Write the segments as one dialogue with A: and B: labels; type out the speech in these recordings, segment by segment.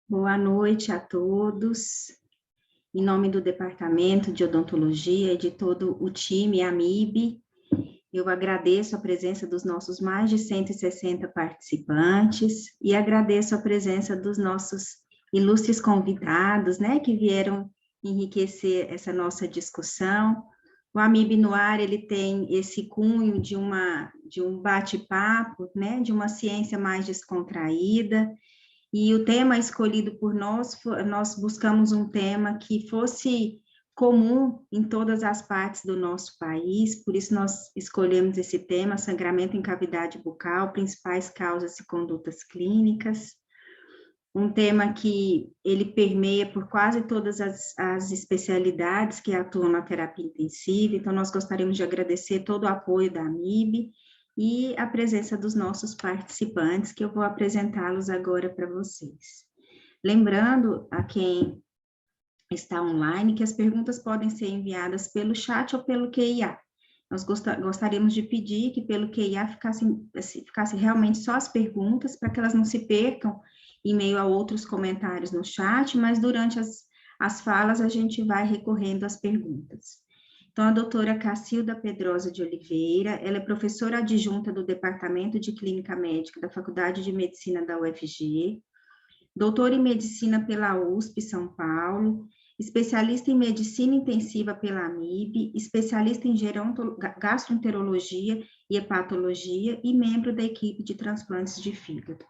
A: Boa noite a todos. Em nome do Departamento de Odontologia e de todo o time AMIB, eu agradeço a presença dos nossos mais de 160 participantes e agradeço a presença dos nossos ilustres convidados, né, que vieram enriquecer essa nossa discussão. O AMIB no ar, ele tem esse cunho de um bate-papo, né, de uma ciência mais descontraída. E o tema escolhido por nós, nós buscamos um tema que fosse comum em todas as partes do nosso país, por isso nós escolhemos esse tema, sangramento em cavidade bucal, principais causas e condutas clínicas. Um tema que ele permeia por quase todas as especialidades que atuam na terapia intensiva, então nós gostaríamos de agradecer todo o apoio da AMIB, e a presença dos nossos participantes, que eu vou apresentá-los agora para vocês. Lembrando a quem está online que as perguntas podem ser enviadas pelo chat ou pelo QIA. Nós gostaríamos de pedir que pelo QIA ficasse realmente só as perguntas, para que elas não se percam em meio a outros comentários no chat, mas durante as falas a gente vai recorrendo às perguntas. Então, a doutora Cacilda Pedrosa de Oliveira, ela é professora adjunta do Departamento de Clínica Médica da Faculdade de Medicina da UFG, doutora em Medicina pela USP, São Paulo, especialista em Medicina Intensiva pela AMIB, especialista em gastroenterologia e hepatologia e membro da equipe de transplantes de fígado.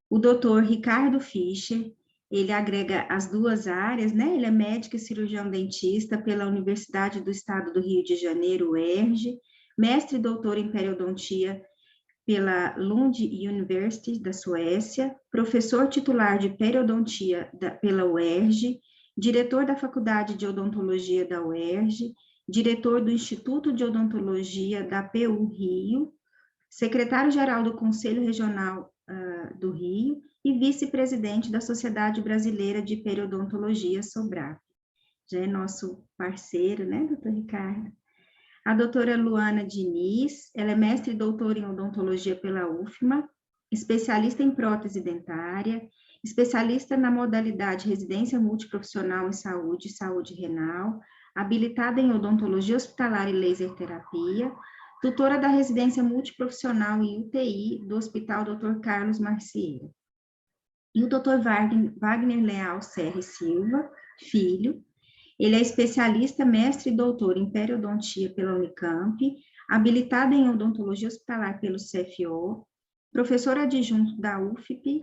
A: O doutor Ricardo Fischer, ele agrega as duas áreas, né? Ele é médico e cirurgião dentista pela Universidade do Estado do Rio de Janeiro, UERJ, mestre e doutor em periodontia pela Lund University da Suécia, professor titular de periodontia pela UERJ, diretor da Faculdade de Odontologia da UERJ, diretor do Instituto de Odontologia da PU Rio, secretário-geral do Conselho Regional do Rio e vice-presidente da Sociedade Brasileira de Periodontologia, SOBRAP. Já é nosso parceiro, né, doutor Ricardo? A doutora Luana Diniz, ela é mestre e doutora em odontologia pela UFMA, especialista em prótese dentária, especialista na modalidade residência multiprofissional em saúde e saúde renal, habilitada em odontologia hospitalar e laser terapia, tutora da residência multiprofissional em UTI do Hospital Dr. Carlos Marcieira. E o Dr. Wagner Leal Serra Silva, filho, ele é especialista, mestre e doutor em periodontia pela Unicamp, habilitado em odontologia hospitalar pelo CFO, professor adjunto da UFP,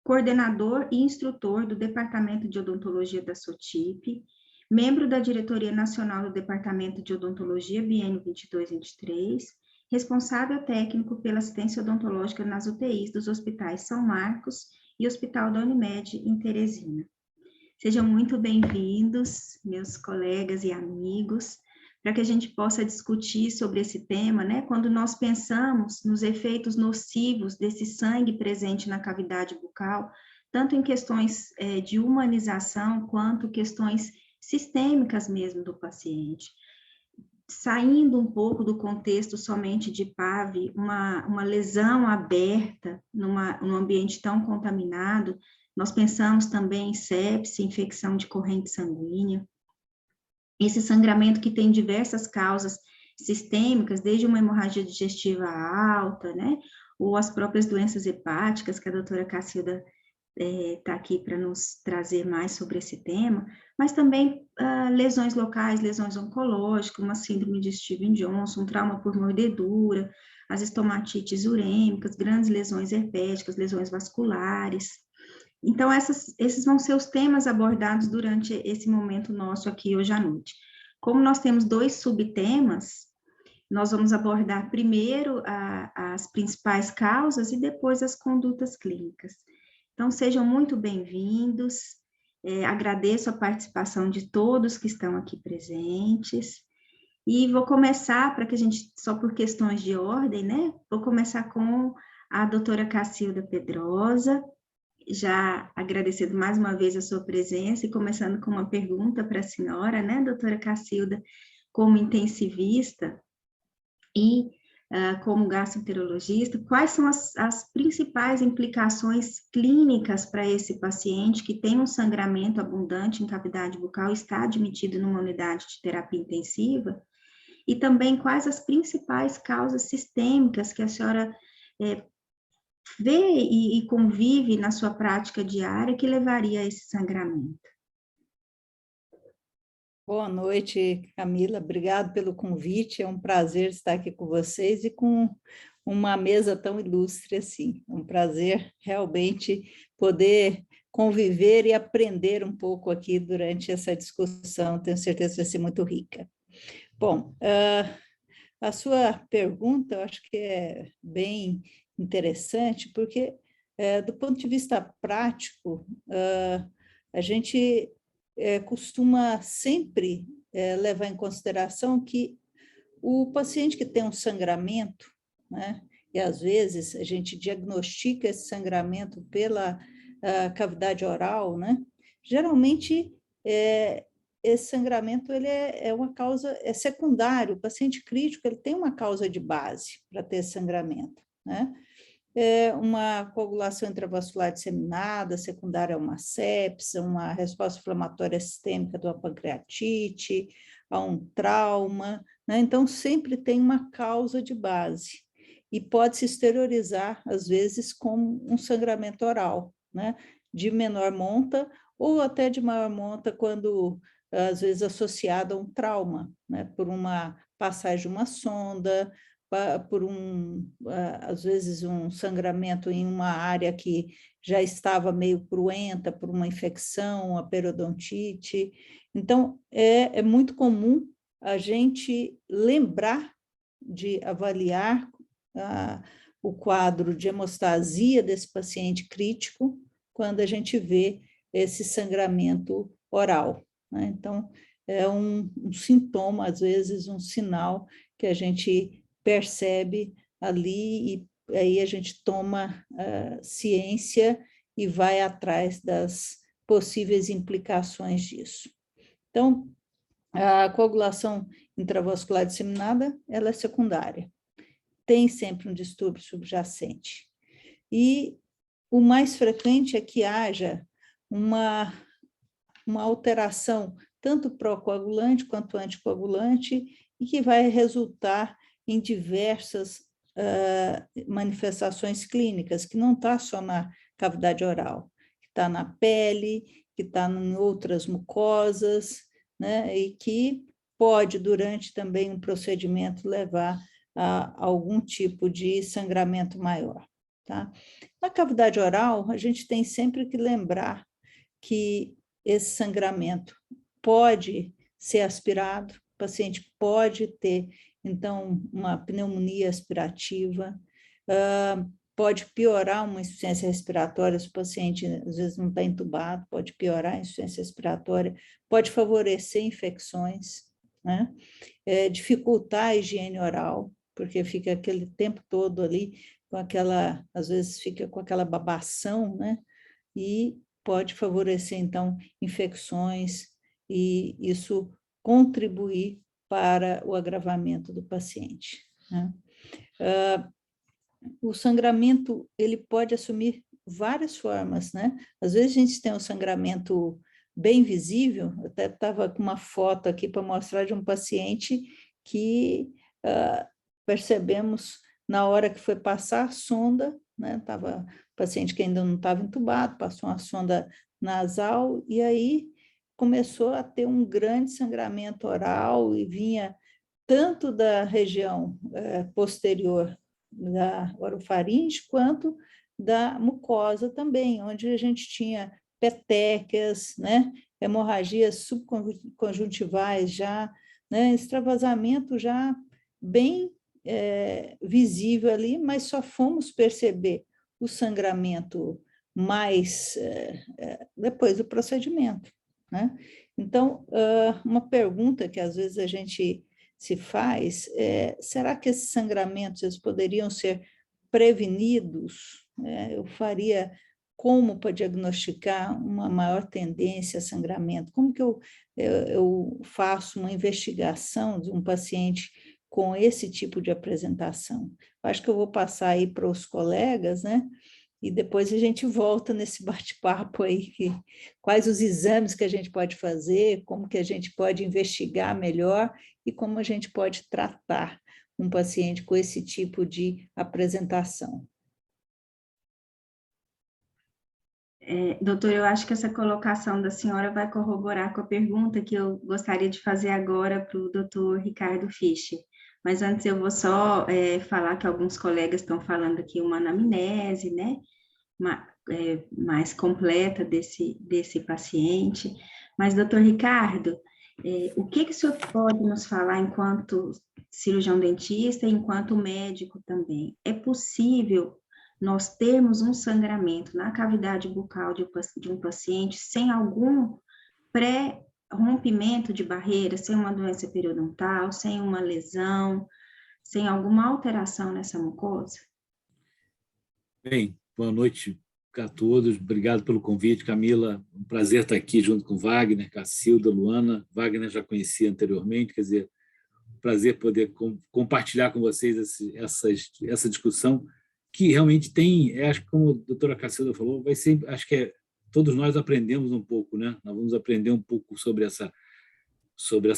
A: coordenador e instrutor do Departamento de Odontologia da SOTIP, membro da Diretoria Nacional do Departamento de Odontologia biênio 22-23, responsável técnico pela assistência odontológica nas UTIs dos hospitais São Marcos e Hospital da Unimed, em Teresina. Sejam muito bem-vindos, meus colegas e amigos, para que a gente possa discutir sobre esse tema, né? Quando nós pensamos nos efeitos nocivos desse sangue presente na cavidade bucal, tanto em questões de humanização, quanto questões sistêmicas mesmo do paciente. Saindo um pouco do contexto somente de PAV, uma lesão aberta num ambiente tão contaminado, nós pensamos também em sepse, infecção de corrente sanguínea. Esse sangramento que tem diversas causas sistêmicas, desde uma hemorragia digestiva alta, né, ou as próprias doenças hepáticas, que a doutora Cacilda está aqui para nos trazer mais sobre esse tema, mas também lesões locais, lesões oncológicas, uma síndrome de Stevens-Johnson, um trauma por mordedura, as estomatites urêmicas, grandes lesões herpéticas, lesões vasculares. Então, esses vão ser os temas abordados durante esse momento nosso aqui hoje à noite. Como nós temos dois subtemas, nós vamos abordar primeiro as principais causas e depois as condutas clínicas. Então, sejam muito bem-vindos, agradeço a participação de todos que estão aqui presentes, e vou começar, para que a gente, só por questões de ordem, né, vou começar com a doutora Cacilda Pedrosa, já agradecendo mais uma vez a sua presença, e começando com uma pergunta para a senhora, né, doutora Cacilda, como intensivista, e como gastroenterologista, quais são as principais implicações clínicas para esse paciente que tem um sangramento abundante em cavidade bucal e está admitido numa unidade de terapia intensiva? E também quais as principais causas sistêmicas que a senhora vê e convive na sua prática diária que levaria a esse sangramento?
B: Boa noite, Camila. Obrigado pelo convite. É um prazer estar aqui com vocês e com uma mesa tão ilustre assim. É um prazer realmente poder conviver e aprender um pouco aqui durante essa discussão. Tenho certeza que vai ser muito rica. Bom, a sua pergunta eu acho que é bem interessante, porque, do ponto de vista prático, a gente costuma sempre levar em consideração que o paciente que tem um sangramento, né, e às vezes a gente diagnostica esse sangramento pela cavidade oral, né, geralmente esse sangramento ele é uma causa secundária. O paciente crítico ele tem uma causa de base para ter sangramento, né? Uma coagulação intravascular disseminada, secundária a uma sepse, uma resposta inflamatória sistêmica de uma pancreatite, a um trauma, né? Então, sempre tem uma causa de base e pode se exteriorizar, às vezes, com um sangramento oral, né? De menor monta ou até de maior monta quando, às vezes, associado a um trauma, né? Por uma passagem de uma sonda, por às vezes, um sangramento em uma área que já estava meio cruenta por uma infecção, a periodontite. Então, é muito comum a gente lembrar de avaliar o quadro de hemostasia desse paciente crítico quando a gente vê esse sangramento oral, né? Então, é um sintoma, às vezes, um sinal que a gente percebe ali e aí a gente toma ciência e vai atrás das possíveis implicações disso. Então, a coagulação intravascular disseminada, ela é secundária. Tem sempre um distúrbio subjacente. E o mais frequente é que haja uma alteração tanto procoagulante quanto anticoagulante e que vai resultar em diversas manifestações clínicas, que não está só na cavidade oral, que está na pele, que está em outras mucosas, né, e que pode, durante também um procedimento, levar a algum tipo de sangramento maior. Tá? Na cavidade oral, a gente tem sempre que lembrar que esse sangramento pode ser aspirado, o paciente pode ter, então, uma pneumonia aspirativa, pode piorar uma insuficiência respiratória, se o paciente, às vezes, não está entubado, pode piorar a insuficiência respiratória, pode favorecer infecções, né? Dificultar a higiene oral, porque fica aquele tempo todo ali com aquela, às vezes fica com aquela babação, né? E pode favorecer, então, infecções e isso contribuir para o agravamento do paciente, né? O sangramento, ele pode assumir várias formas, né? Às vezes a gente tem um sangramento bem visível, eu até estava com uma foto aqui para mostrar de um paciente que percebemos na hora que foi passar a sonda, né? Tava paciente que ainda não estava entubado, passou uma sonda nasal e aí começou a ter um grande sangramento oral e vinha tanto da região posterior da orofaringe quanto da mucosa também, onde a gente tinha petecas, né? Hemorragias subconjuntivais já, né? Extravasamento já bem visível ali, mas só fomos perceber o sangramento mais depois do procedimento, né? Então, uma pergunta que às vezes a gente se faz será que esses sangramentos eles poderiam ser prevenidos? Eu faria como para diagnosticar uma maior tendência a sangramento? Como que eu faço uma investigação de um paciente com esse tipo de apresentação. Acho que eu vou passar aí para os colegas, né? E depois a gente volta nesse bate-papo aí, quais os exames que a gente pode fazer, como que a gente pode investigar melhor e como a gente pode tratar um paciente com esse tipo de apresentação.
A: Doutor, eu acho que essa colocação da senhora vai corroborar com a pergunta que eu gostaria de fazer agora para o doutor Ricardo Fischer. Mas antes eu vou só falar que alguns colegas estão falando aqui uma anamnese, né? Mais completa desse paciente. Mas, doutor Ricardo, o que o senhor pode nos falar enquanto cirurgião dentista e enquanto médico também? É possível nós termos um sangramento na cavidade bucal de um paciente sem algum pré-rompimento de barreira, sem uma doença periodontal, sem uma lesão, sem alguma alteração nessa mucosa?
C: Bem, boa noite a todos. Obrigado pelo convite, Camila. Um prazer estar aqui junto com Wagner, Cacilda, Luana. Wagner já conhecia anteriormente, quer dizer, prazer poder compartilhar com vocês essa discussão que realmente tem, acho que como a doutora Cacilda falou, vai ser, acho que todos nós aprendemos um pouco, né? Nós vamos aprender um pouco sobre essa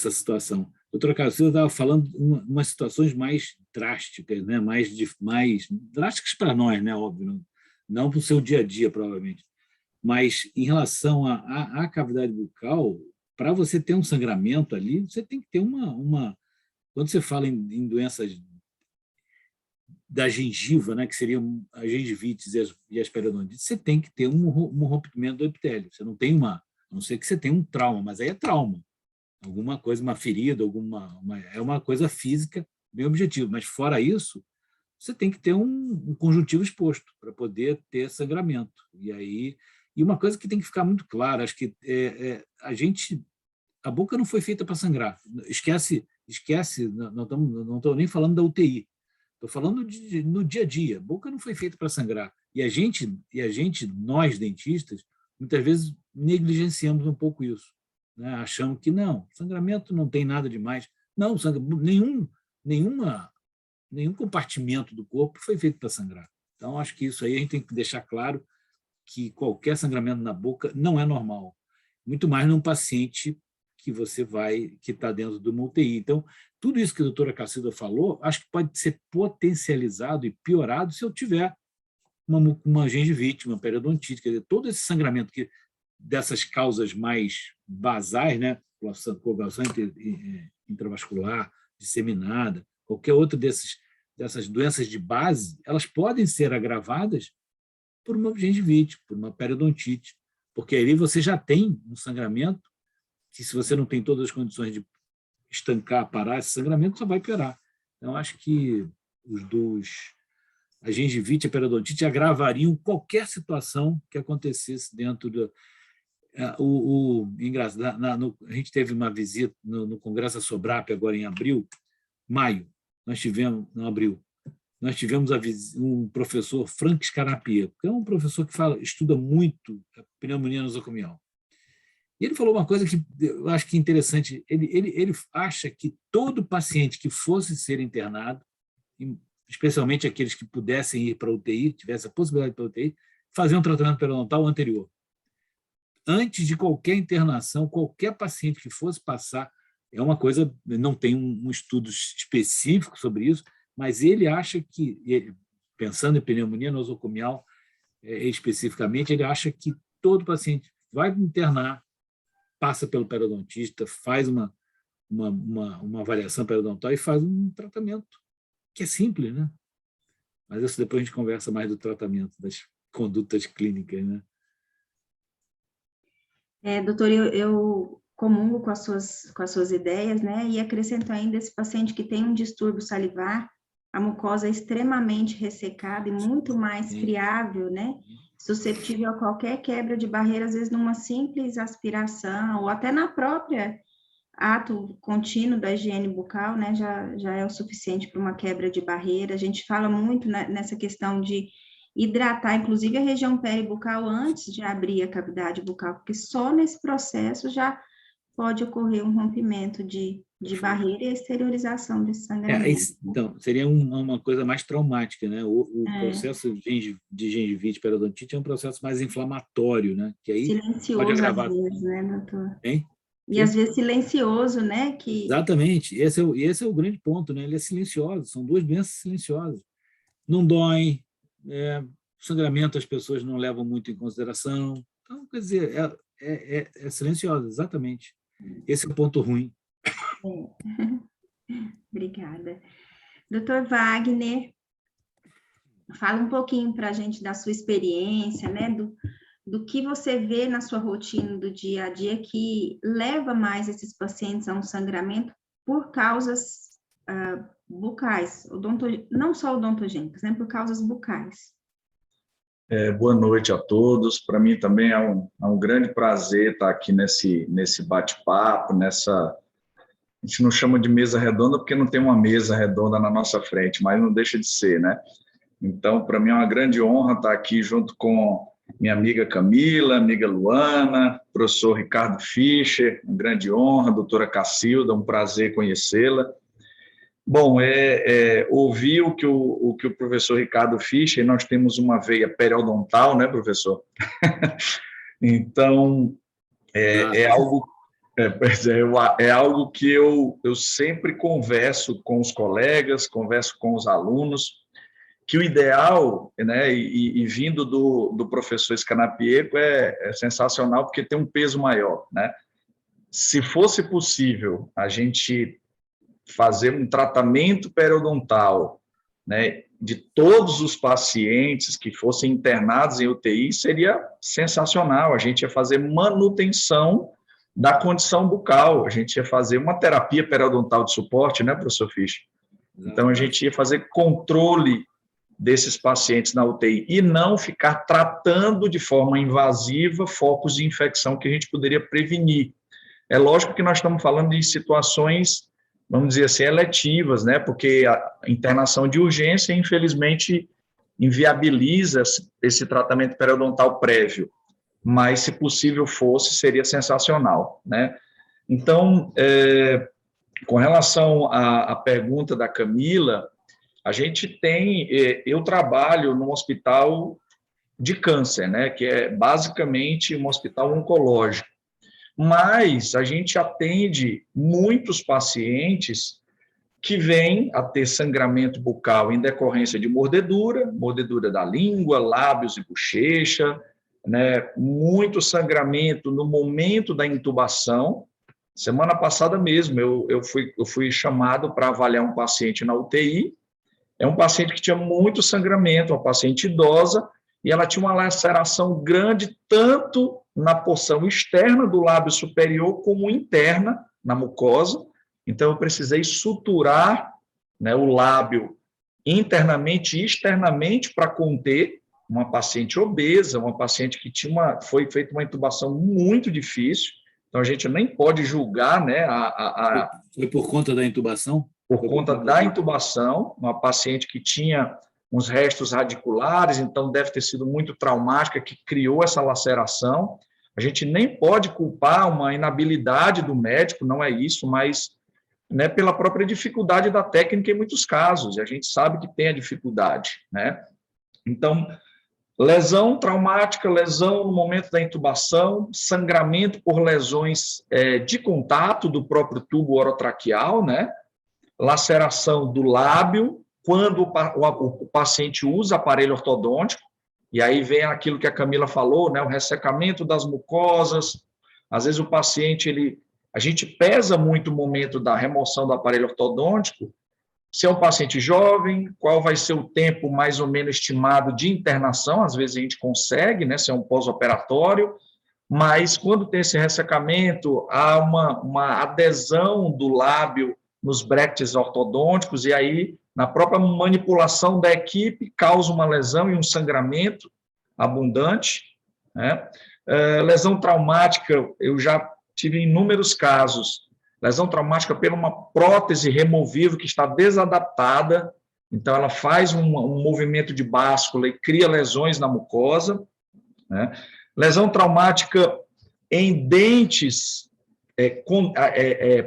C: situação. A doutora Cacilda estava falando umas situações mais drásticas, né? mais drásticas para nós, né? Óbvio, não para o seu dia a dia, provavelmente. Mas em relação à cavidade bucal, para você ter um sangramento ali, você tem que ter quando você fala em doenças da gengiva, né, que seriam a gengivite e as periodontites, você tem que ter um rompimento do epitélio. Você não tem a não ser que você tenha um trauma, mas aí é trauma. Alguma coisa, uma ferida, é uma coisa física bem objetiva. Mas fora isso, você tem que ter um conjuntivo exposto para poder ter sangramento. E uma coisa que tem que ficar muito clara, acho que a boca não foi feita para sangrar. Esquece, não estou nem falando da UTI. Estou falando no dia a dia. A boca não foi feita para sangrar. E a gente, nós dentistas, muitas vezes negligenciamos um pouco isso, né? Achamos que não, sangramento não tem nada demais. Não, nenhum compartimento do corpo foi feito para sangrar. Então, acho que isso aí a gente tem que deixar claro que qualquer sangramento na boca não é normal. Muito mais num paciente que está dentro de uma UTI. Então, tudo isso que a doutora Cacilda falou, acho que pode ser potencializado e piorado se eu tiver uma gengivite, uma periodontite, quer dizer, todo esse sangramento dessas causas mais basais, né, coagulação intravascular, disseminada, qualquer outra dessas doenças de base, elas podem ser agravadas por uma gengivite, por uma periodontite, porque aí você já tem um sangramento que, se você não tem todas as condições de estancar, parar esse sangramento, só vai piorar. Então, acho que a gengivite e a periodontite agravariam qualquer situação que acontecesse dentro do... A gente teve uma visita no Congresso da Sobrap agora em maio, nós tivemos um professor, Frank Scarapia, que é um professor que estuda muito a pneumonia nosocomial. E ele falou uma coisa que eu acho que é interessante. Ele acha que todo paciente que fosse ser internado, especialmente aqueles que pudessem ir para a UTI, tivesse a possibilidade de ir para a UTI, fazer um tratamento periodontal anterior. Antes de qualquer internação, qualquer paciente que fosse passar, é uma coisa, não tem um estudo específico sobre isso, mas ele acha que, pensando em pneumonia nosocomial especificamente, ele acha que todo paciente vai internar, passa pelo periodontista, faz uma avaliação periodontal e faz um tratamento, que é simples, né? Mas isso depois a gente conversa mais do tratamento, das condutas clínicas, né?
A: Doutor, eu comungo com as suas ideias, né? E acrescento ainda esse paciente que tem um distúrbio salivar, a mucosa é extremamente ressecada e muito mais friável, né? Suscetível a qualquer quebra de barreira, às vezes numa simples aspiração, ou até na própria ato contínuo da higiene bucal, né? Já é o suficiente para uma quebra de barreira. A gente fala muito nessa questão de hidratar, inclusive, a região peribucal antes de abrir a cavidade bucal, porque só nesse processo já pode ocorrer um rompimento de barreira e a exteriorização desse sangramento.
C: Então, seria uma coisa mais traumática, né? O processo de gengivite periodontite é um processo mais inflamatório, né? Que aí
A: silencioso,
C: pode agravar.
A: às vezes, né, doutor?
C: Hein?
A: E às vezes silencioso, né?
C: Exatamente, esse é o grande ponto, né? Ele é silencioso, são duas doenças silenciosas. Não dói, sangramento as pessoas não levam muito em consideração. Então, quer dizer, é silenciosa, exatamente. Esse é o ponto ruim.
A: Obrigada. Doutor Wagner, fala um pouquinho para a gente da sua experiência, né? Do que você vê na sua rotina do dia a dia que leva mais esses pacientes a um sangramento por causas bucais, não só odontogênicas, né? Por causas bucais.
D: Boa noite a todos. Para mim também é um grande prazer estar aqui nesse bate-papo, a gente não chama de mesa redonda porque não tem uma mesa redonda na nossa frente, mas não deixa de ser, né? Então, para mim é uma grande honra estar aqui junto com minha amiga Camila, amiga Luana, professor Ricardo Fischer, uma grande honra, doutora Cacilda, um prazer conhecê-la. Bom, ouvir o que o professor Ricardo Fischer, nós temos uma veia periodontal, né, professor? Então, é algo que eu sempre converso com os colegas, converso com os alunos, que o ideal, né, e vindo do professor Scanapieco, é sensacional, porque tem um peso maior, né? Se fosse possível a gente fazer um tratamento periodontal, né, de todos os pacientes que fossem internados em UTI, seria sensacional. A gente ia fazer manutenção da condição bucal, a gente ia fazer uma terapia periodontal de suporte, né, professor Fischer? Então, a gente ia fazer controle desses pacientes na UTI e não ficar tratando de forma invasiva focos de infecção que a gente poderia prevenir. É lógico que nós estamos falando de situações, vamos dizer assim, eletivas, né? Porque a internação de urgência, infelizmente, inviabiliza esse tratamento periodontal prévio, mas, se possível fosse, seria sensacional, né? Então, com relação à pergunta da Camila, a gente eu trabalho num hospital de câncer, né, que é basicamente um hospital oncológico, mas a gente atende muitos pacientes que vêm a ter sangramento bucal em decorrência de mordedura da língua, lábios e bochecha, né, muito sangramento no momento da intubação. Semana passada mesmo, eu fui chamado para avaliar um paciente na UTI. É um paciente que tinha muito sangramento, uma paciente idosa, e ela tinha uma laceração grande tanto na porção externa do lábio superior como interna, na mucosa. Então, eu precisei suturar, né, o lábio internamente e externamente para conter uma paciente obesa, uma paciente que foi feita uma intubação muito difícil. Então, a gente nem pode julgar, né,
C: Foi por conta da intubação?
D: Por conta da intubação, uma paciente que tinha uns restos radiculares, então deve ter sido muito traumática, que criou essa laceração. A gente nem pode culpar uma inabilidade do médico, não é isso, mas, né, pela própria dificuldade da técnica em muitos casos, e a gente sabe que tem a dificuldade, né? Então, lesão traumática, lesão no momento da intubação, sangramento por lesões de contato do próprio tubo orotraqueal, né? Laceração do lábio, quando o paciente usa aparelho ortodôntico, e aí vem aquilo que a Camila falou, né, o ressecamento das mucosas. Às vezes o paciente, a gente pesa muito o momento da remoção do aparelho ortodôntico, se é um paciente jovem, qual vai ser o tempo mais ou menos estimado de internação, às vezes a gente consegue, né, se é um pós-operatório, mas quando tem esse ressecamento, há uma adesão do lábio nos bractes ortodônticos, e aí, na própria manipulação da equipe, causa uma lesão e um sangramento abundante, né? Lesão traumática, eu já tive inúmeros casos, lesão traumática por uma prótese removível que está desadaptada, então ela faz um movimento de báscula e cria lesões na mucosa, né? Lesão traumática em dentes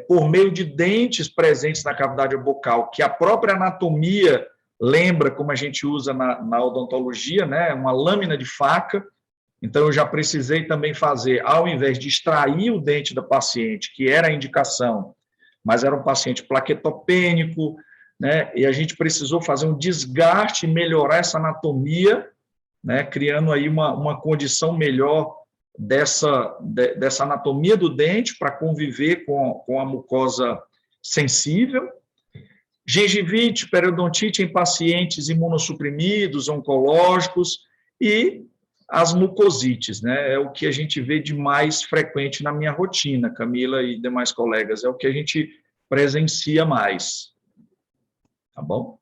D: por meio de dentes presentes na cavidade bucal, que a própria anatomia lembra, como a gente usa na odontologia, né? Uma lâmina de faca. Então, eu já precisei também fazer, ao invés de extrair o dente da paciente, que era a indicação, mas era um paciente plaquetopênico, né? E a gente precisou fazer um desgaste e melhorar essa anatomia, né? Criando aí uma condição melhor dessa anatomia do dente para conviver com a mucosa sensível. Gengivite, periodontite em pacientes imunossuprimidos, oncológicos e as mucosites, né? É o que a gente vê de mais frequente na minha rotina, Camila e demais colegas, é o que a gente presencia mais. Tá bom?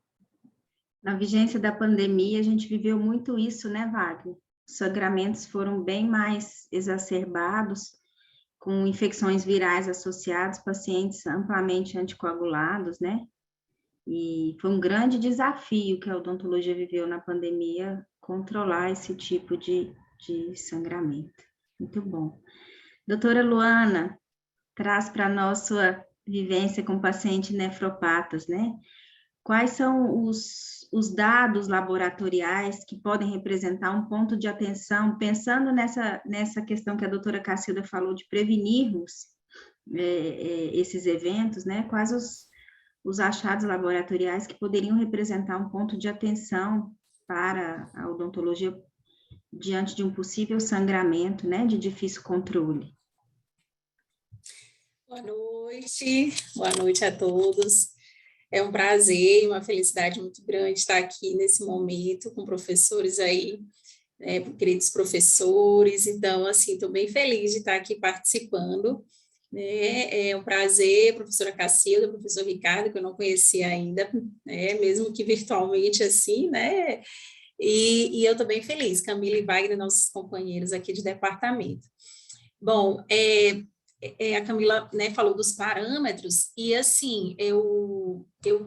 A: Na vigência da pandemia, a gente viveu muito isso, né, Wagner? Os sangramentos foram bem mais exacerbados, com infecções virais associadas, pacientes amplamente anticoagulados, né? E foi um grande desafio que a odontologia viveu na pandemia, controlar esse tipo de sangramento. Muito bom. Doutora Luana, traz para nós sua vivência com pacientes nefropatas, né? Quais são os dados laboratoriais que podem representar um ponto de atenção, pensando nessa questão que a doutora Cacilda falou de prevenirmos esses eventos, né? Quais os achados laboratoriais que poderiam representar um ponto de atenção para a odontologia diante de um possível sangramento, né, de difícil controle.
E: Boa noite a todos. É um prazer e uma felicidade muito grande estar aqui nesse momento com professores aí, né, queridos professores. Então, assim, estou bem feliz de estar aqui participando. É um prazer, professora Cacilda, professor Ricardo, que eu não conhecia ainda, né, mesmo que virtualmente assim, né, e eu estou bem feliz, Camila e Wagner, nossos companheiros aqui de departamento. Bom, a Camila, né, falou dos parâmetros, e assim,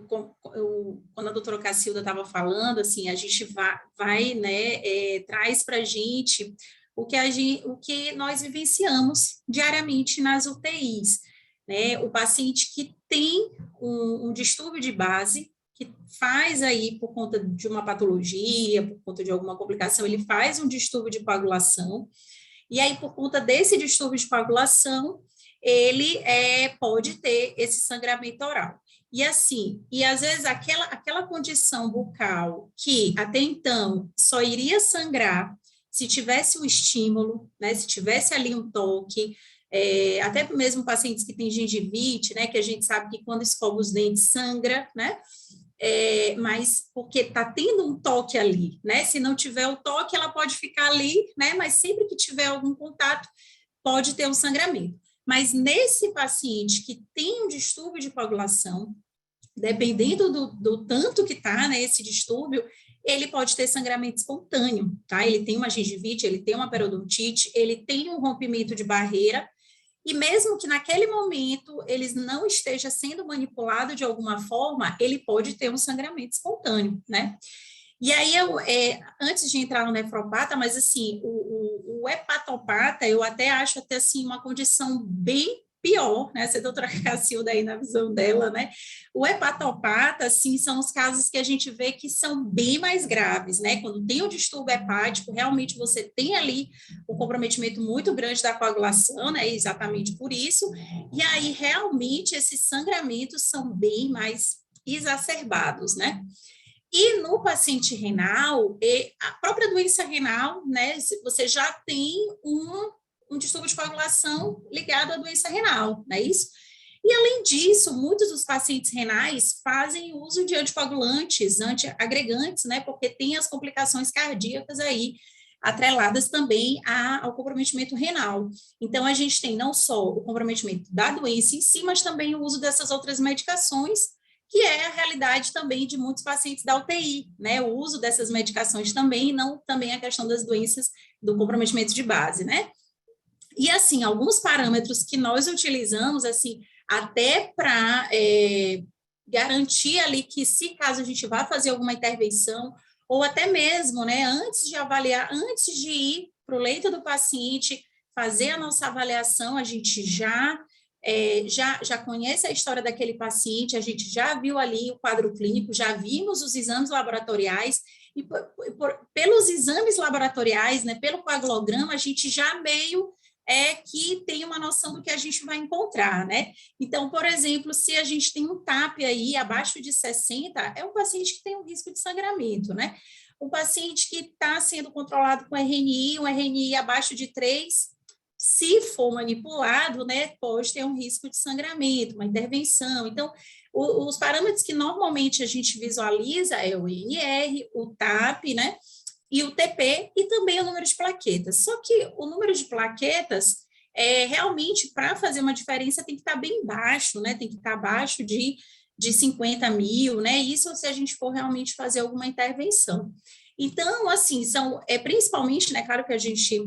E: quando a doutora Cacilda estava falando, assim, a gente vai né, traz para a gente o que nós vivenciamos diariamente nas UTIs, né? O paciente que tem um distúrbio de base, que faz aí por conta de uma patologia, por conta de alguma complicação, ele faz um distúrbio de coagulação, e aí por conta desse distúrbio de coagulação, ele pode ter esse sangramento oral. E assim, e às vezes aquela condição bucal que até então só iria sangrar se tivesse um estímulo, né, se tivesse ali um toque, até mesmo pacientes que têm gengivite, né, que a gente sabe que quando escova os dentes sangra, né, mas porque está tendo um toque ali, né, se não tiver o toque ela pode ficar ali, né, mas sempre que tiver algum contato pode ter um sangramento. Mas nesse paciente que tem um distúrbio de coagulação, dependendo do tanto que está, né, esse distúrbio, ele pode ter sangramento espontâneo, tá? Ele tem uma gengivite, ele tem uma periodontite, ele tem um rompimento de barreira, e mesmo que naquele momento ele não esteja sendo manipulado de alguma forma, ele pode ter um sangramento espontâneo, né? E aí, antes de entrar no nefropata, mas assim, o hepatopata, eu até acho até assim uma condição bem pior, né? A doutora Cacilda aí na visão dela, né? O hepatopata, assim, são os casos que a gente vê que são bem mais graves, né? Quando tem o distúrbio hepático, realmente você tem ali um comprometimento muito grande da coagulação, né? Exatamente por isso. E aí, realmente, esses sangramentos são bem mais exacerbados, né? E no paciente renal, a própria doença renal, né? Você já tem um distúrbio de coagulação ligado à doença renal, não é isso? E, além disso, muitos dos pacientes renais fazem uso de anticoagulantes, antiagregantes, né, porque tem as complicações cardíacas aí, atreladas também ao comprometimento renal. Então, a gente tem não só o comprometimento da doença em si, mas também o uso dessas outras medicações, que é a realidade também de muitos pacientes da UTI, né, o uso dessas medicações também, e não também a questão das doenças do comprometimento de base, né? E, assim, alguns parâmetros que nós utilizamos, assim, até para garantir ali que, se caso a gente vá fazer alguma intervenção, ou até mesmo, né, antes de avaliar, antes de ir para o leito do paciente, fazer a nossa avaliação, a gente já já conhece a história daquele paciente, a gente já viu ali o quadro clínico, já vimos os exames laboratoriais, e pelos exames laboratoriais, né, pelo coagulograma, a gente já meio que tem uma noção do que a gente vai encontrar, né? Então, por exemplo, se a gente tem um TAP aí abaixo de 60, é um paciente que tem um risco de sangramento, né? Um paciente que está sendo controlado com RNI, um RNI abaixo de 3, se for manipulado, né, pode ter um risco de sangramento, uma intervenção. Então, os parâmetros que normalmente a gente visualiza é o INR, o TAP, né, e o TP, e também o número de plaquetas. Só que o número de plaquetas, realmente, para fazer uma diferença, tem que estar bem baixo, né, tem que estar abaixo de 50 mil, né, isso se a gente for realmente fazer alguma intervenção. Então, assim, principalmente, né, claro que a gente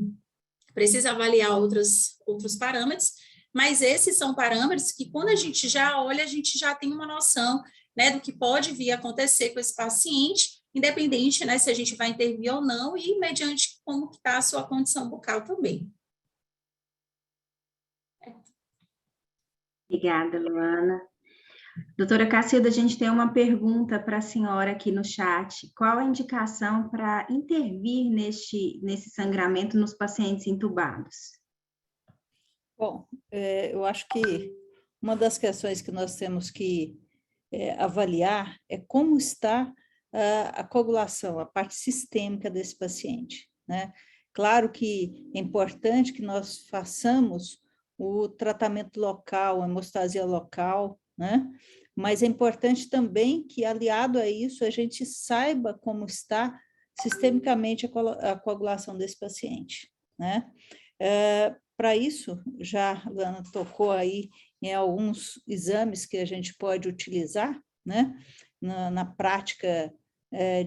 E: precisa avaliar outros parâmetros, mas esses são parâmetros que, quando a gente já olha, a gente já tem uma noção, né, do que pode vir a acontecer com esse paciente, independente, né, se a gente vai intervir ou não, e mediante como está a sua condição bucal também.
A: Obrigada, Luana. Doutora Cacilda, a gente tem uma pergunta para a senhora aqui no chat. Qual a indicação para intervir nesse sangramento nos pacientes intubados?
B: Bom, eu acho que uma das questões que nós temos que avaliar é como está a coagulação, a parte sistêmica desse paciente, né? Claro que é importante que nós façamos o tratamento local, a hemostasia local, né? Mas é importante também que, aliado a isso, a gente saiba como está sistemicamente a coagulação desse paciente, né? Para isso, já a Luana tocou aí em alguns exames que a gente pode utilizar, né, na prática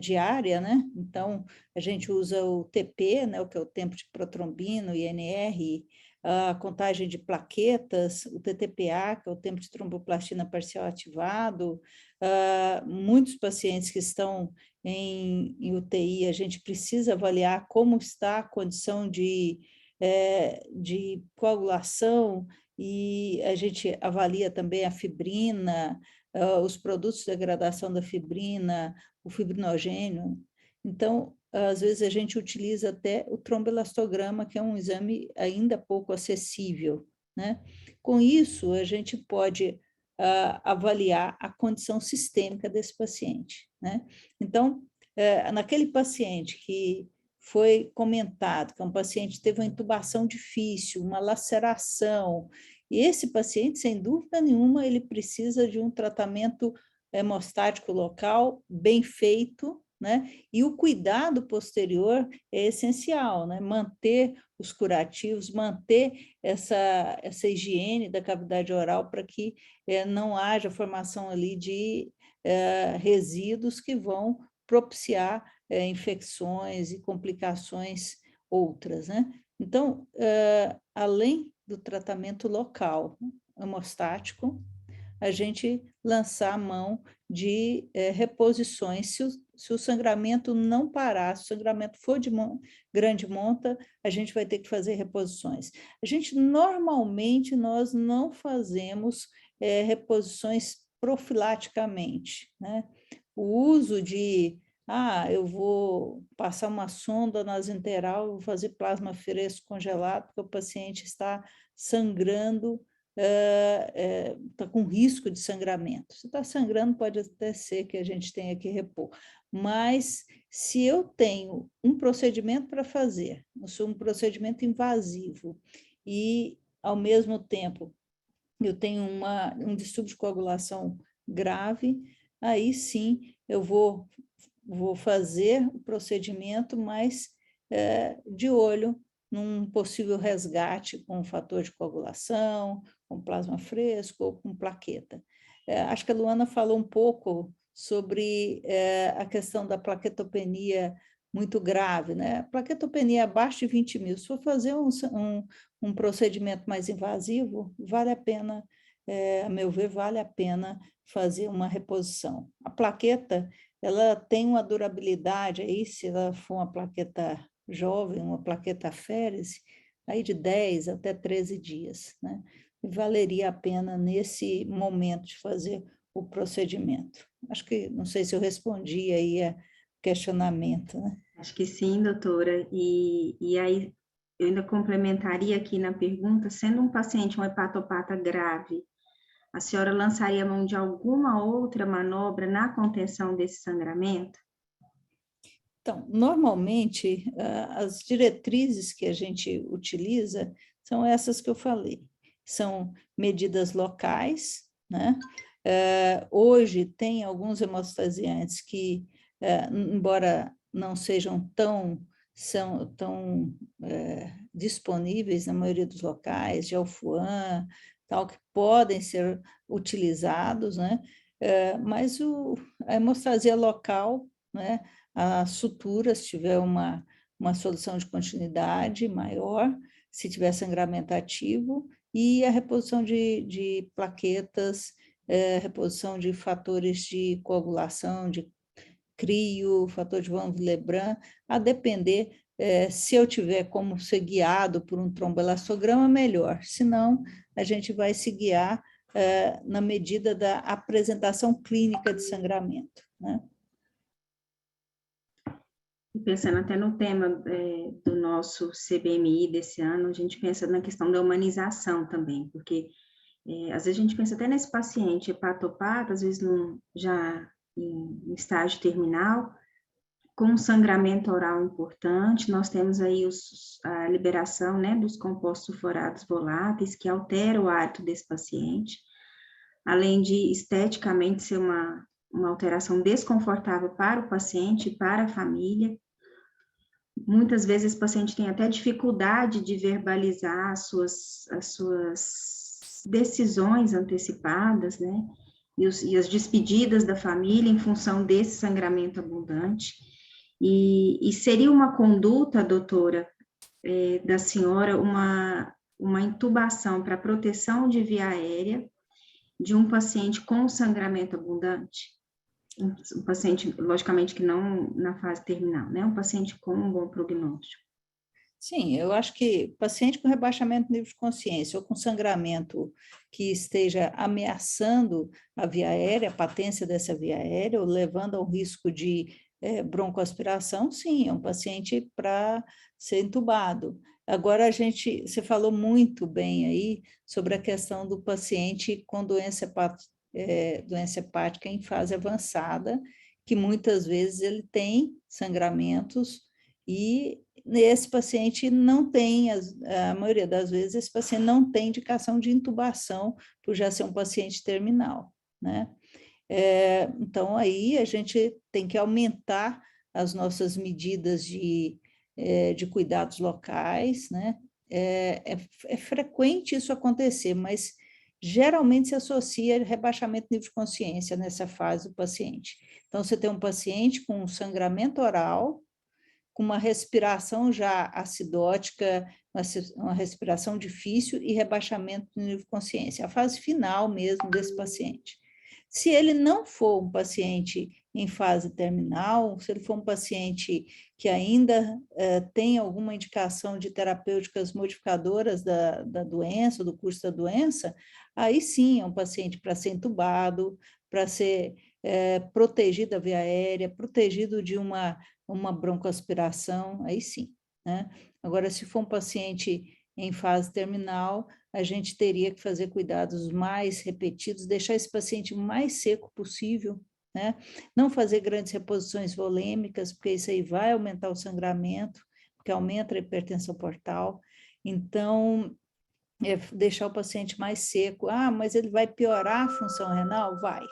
B: diária, né? Então, a gente usa o TP, né, o que é o tempo de protrombina, o INR, a contagem de plaquetas, o TTPA, que é o tempo de tromboplastina parcial ativado. Muitos pacientes que estão em UTI, a gente precisa avaliar como está a condição de coagulação, e a gente avalia também a fibrina, os produtos de degradação da fibrina, o fibrinogênio. Então, às vezes a gente utiliza até o tromboelastograma, que é um exame ainda pouco acessível, né? Com isso, a gente pode avaliar a condição sistêmica desse paciente, né? Então, naquele paciente que foi comentado que um paciente teve uma intubação difícil, uma laceração, e esse paciente, sem dúvida nenhuma, ele precisa de um tratamento hemostático local bem feito, né? E o cuidado posterior é essencial, né? Manter os curativos, manter essa higiene da cavidade oral para que não haja formação ali de resíduos que vão propiciar infecções e complicações outras, né? Então, além do tratamento local hemostático, a gente lançar a mão de reposições. Se o sangramento não parar, se o sangramento for de grande monta, a gente vai ter que fazer reposições. Normalmente, nós não fazemos reposições profilaticamente, né? O uso de eu vou passar uma sonda nasointeral, vou fazer plasmaferese congelado, porque o paciente está sangrando, está com risco de sangramento. Se está sangrando, pode até ser que a gente tenha que repor. Mas, se eu tenho um procedimento para fazer, um procedimento invasivo, e, ao mesmo tempo, eu tenho um distúrbio de coagulação grave, aí sim eu vou fazer o procedimento, mas de olho num possível resgate com fator de coagulação, com plasma fresco ou com plaqueta. Acho que a Luana falou um pouco sobre a questão da plaquetopenia muito grave, né? Plaquetopenia abaixo de 20 mil. Se for fazer um procedimento mais invasivo, vale a pena, a meu ver, vale a pena fazer uma reposição. A plaqueta, ela tem uma durabilidade aí, se ela for uma plaqueta jovem, uma plaqueta aférese, aí de 10 até 13 dias, né? valeria a pena nesse momento de fazer o procedimento. Acho que, não sei se eu respondi aí a questionamento, né?
A: Acho que sim, doutora. E aí, eu ainda complementaria aqui na pergunta, sendo um paciente um hepatopata grave, a senhora lançaria mão de alguma outra manobra na contenção desse sangramento?
B: Então, normalmente, as diretrizes que a gente utiliza são essas que eu falei. São medidas locais, né? Hoje, tem alguns hemostasiantes que, embora não sejam tão disponíveis na maioria dos locais, de Alfuan, tal, que podem ser utilizados, né? Mas a hemostasia local, né? A sutura, se tiver uma solução de continuidade maior, se tiver sangramento ativo, e a reposição de plaquetas, reposição de fatores de coagulação, de crio, fator de von Willebrand, a depender, se eu tiver como ser guiado por um tromboelastograma, melhor, senão a gente vai se guiar na medida da apresentação clínica de sangramento, né?
A: Pensando até no tema do nosso CBMI desse ano, a gente pensa na questão da humanização também, porque às vezes a gente pensa até nesse paciente hepatopata, às vezes já em estágio terminal, com um sangramento oral importante, nós temos aí a liberação, né, dos compostos sulfurados voláteis, que altera o hálito desse paciente, além de esteticamente ser uma alteração desconfortável para o paciente e para a família. Muitas vezes esse paciente tem até dificuldade de verbalizar as suas decisões antecipadas, né? E as despedidas da família em função desse sangramento abundante. E seria uma conduta, doutora, da senhora, uma intubação para proteção de via aérea de um paciente com sangramento abundante? Um paciente, logicamente, que não na fase terminal, né? Um paciente com um bom prognóstico.
B: Sim, eu acho que paciente com rebaixamento do nível de consciência ou com sangramento que esteja ameaçando a via aérea, a patência dessa via aérea, ou levando ao risco de broncoaspiração, sim, é um paciente para ser entubado. Agora, você falou muito bem aí sobre a questão do paciente com doença hepática em fase avançada, que muitas vezes ele tem sangramentos e esse paciente não tem, a maioria das vezes, esse paciente não tem indicação de intubação por já ser um paciente terminal, né? Então, aí a gente tem que aumentar as nossas medidas de cuidados locais, né? É frequente isso acontecer, mas geralmente se associa a rebaixamento do nível de consciência nessa fase do paciente. Então, você tem um paciente com um sangramento oral, com uma respiração já acidótica, uma respiração difícil e rebaixamento do nível de consciência, a fase final mesmo desse paciente. Se ele não for um paciente em fase terminal, se ele for um paciente que ainda tem alguma indicação de terapêuticas modificadoras da doença, do curso da doença, aí sim é um paciente para ser entubado, para ser protegido da via aérea, protegido de uma broncoaspiração, aí sim, né? Agora, se for um paciente em fase terminal, a gente teria que fazer cuidados mais repetidos, deixar esse paciente o mais seco possível, né? Não fazer grandes reposições volêmicas, porque isso aí vai aumentar o sangramento, porque aumenta a hipertensão portal. Então, deixar o paciente mais seco. Ah, mas ele vai piorar a função renal? Vai.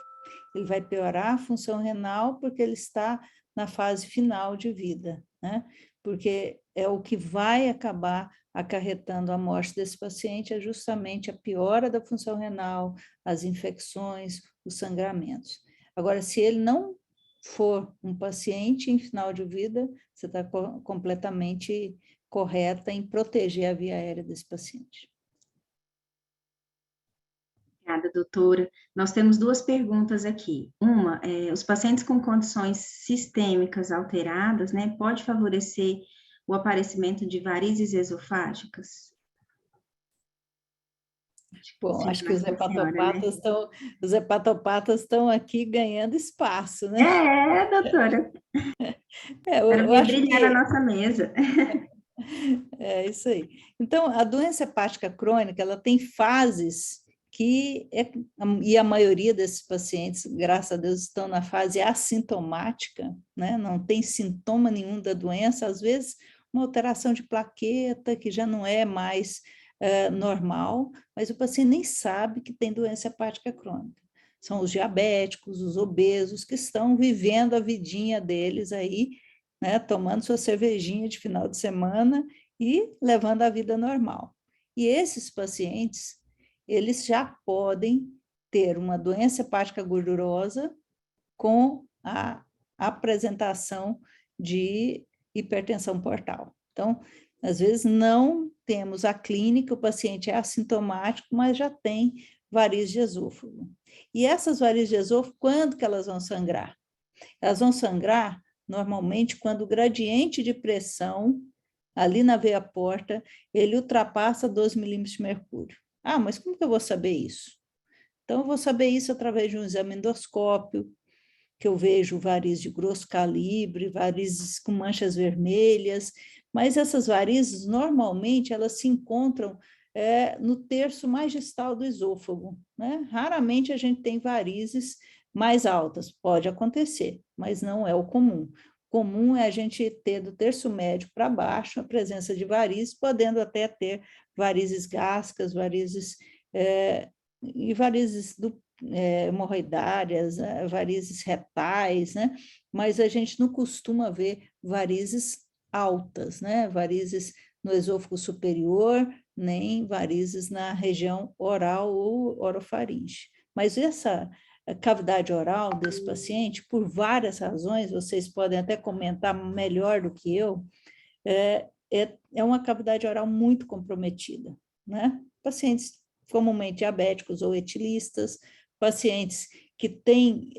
B: Ele vai piorar a função renal porque ele está na fase final de vida, né? Porque é o que vai acabar acarretando a morte desse paciente, é justamente a piora da função renal, as infecções, os sangramentos. Agora, se ele não for um paciente em final de vida, você está completamente correta em proteger a via aérea desse paciente.
A: Obrigada, doutora. Nós temos duas perguntas aqui. Uma, os pacientes com condições sistêmicas alteradas, né, pode favorecer o aparecimento de varizes esofágicas?
B: Bom,
A: Sim,
B: acho que os
A: Nossa Senhora, né?
B: hepatopatas estão aqui ganhando espaço, né?
A: Doutora, para
B: Eu
A: ver
B: acho
A: brilhar na
B: que
A: nossa mesa.
B: é isso aí. Então, a doença hepática crônica, ela tem fases e a maioria desses pacientes, graças a Deus, estão na fase assintomática, né? Não tem sintoma nenhum da doença, às vezes uma alteração de plaqueta, que já não é mais normal, mas o paciente nem sabe que tem doença hepática crônica. São os diabéticos, os obesos, que estão vivendo a vidinha deles aí, né? Tomando sua cervejinha de final de semana e levando a vida normal. E esses pacientes, eles já podem ter uma doença hepática gordurosa com a apresentação de hipertensão portal. Então, às vezes não temos a clínica, o paciente é assintomático, mas já tem varizes de esôfago. E essas varizes de esôfago, quando que elas vão sangrar? Elas vão sangrar normalmente quando o gradiente de pressão ali na veia porta, ele ultrapassa 12 milímetros de mercúrio. Ah, mas como que eu vou saber isso? Então, eu vou saber isso através de um exame endoscópio, que eu vejo varizes de grosso calibre, varizes com manchas vermelhas, mas essas varizes, normalmente, elas se encontram no terço mais distal do esôfago, né? Raramente a gente tem varizes mais altas, pode acontecer, mas não é o comum. Comum é a gente ter do terço médio para baixo a presença de varizes, podendo até ter varizes gástricas, varizes e varizes hemorroidárias, varizes retais, né? Mas a gente não costuma ver varizes altas, né? Varizes no esôfago superior, nem varizes na região oral ou orofaringe. Mas essa cavidade oral desse paciente, por várias razões, vocês podem até comentar melhor do que eu, é uma cavidade oral muito comprometida, né? Pacientes comumente diabéticos ou etilistas, pacientes que têm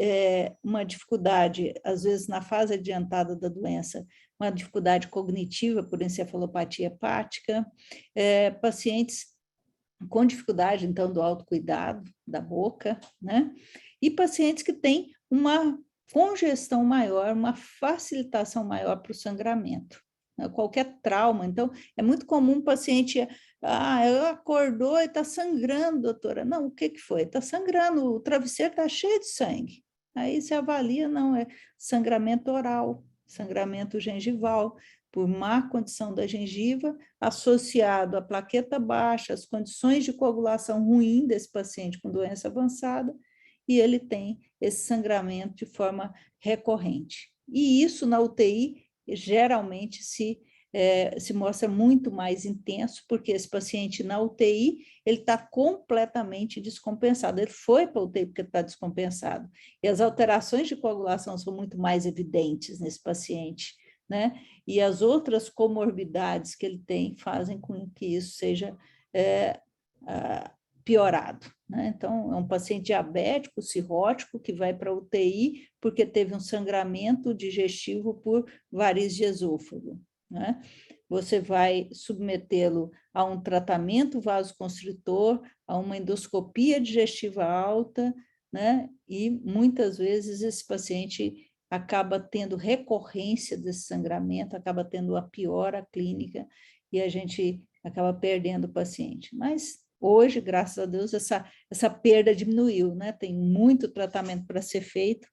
B: uma dificuldade, às vezes na fase adiantada da doença, uma dificuldade cognitiva por encefalopatia hepática, pacientes com dificuldade, então, do autocuidado da boca, né? E pacientes que têm uma congestão maior, uma facilitação maior para o sangramento, né? Qualquer trauma. Então, é muito comum o paciente, acordou e está sangrando, doutora. Não, o que foi? Está sangrando, o travesseiro está cheio de sangue. Aí você avalia, não, é sangramento oral, sangramento gengival, por má condição da gengiva, associado à plaqueta baixa, às condições de coagulação ruim desse paciente com doença avançada, e ele tem esse sangramento de forma recorrente. E isso na UTI geralmente se mostra muito mais intenso, porque esse paciente na UTI, ele está completamente descompensado. Ele foi para a UTI porque está descompensado. E as alterações de coagulação são muito mais evidentes nesse paciente, né? E as outras comorbidades que ele tem fazem com que isso seja piorado, né? Então, é um paciente diabético, cirrótico, que vai para a UTI porque teve um sangramento digestivo por varizes de esôfago, né? Você vai submetê-lo a um tratamento vasoconstritor, a uma endoscopia digestiva alta, né? E muitas vezes esse paciente acaba tendo recorrência desse sangramento, acaba tendo a piora clínica e a gente acaba perdendo o paciente. Mas hoje, graças a Deus, essa perda diminuiu, né? Tem muito tratamento para ser feito.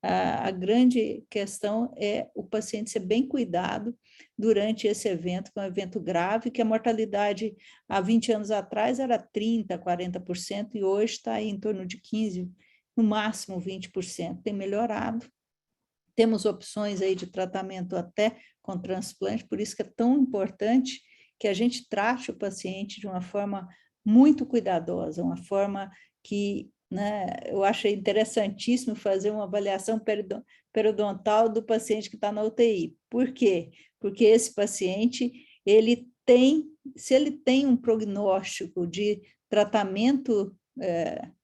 B: A grande questão é o paciente ser bem cuidado durante esse evento, que é um evento grave, que a mortalidade há 20 anos atrás era 30%, 40%, e hoje está em torno de 15%, no máximo 20%. Tem melhorado. Temos opções aí de tratamento até com transplante, por isso que é tão importante que a gente trate o paciente de uma forma muito cuidadosa, uma forma que, né, eu achei interessantíssimo fazer uma avaliação periodontal do paciente que está na UTI. Por quê? Porque esse paciente, se ele tem um prognóstico de tratamento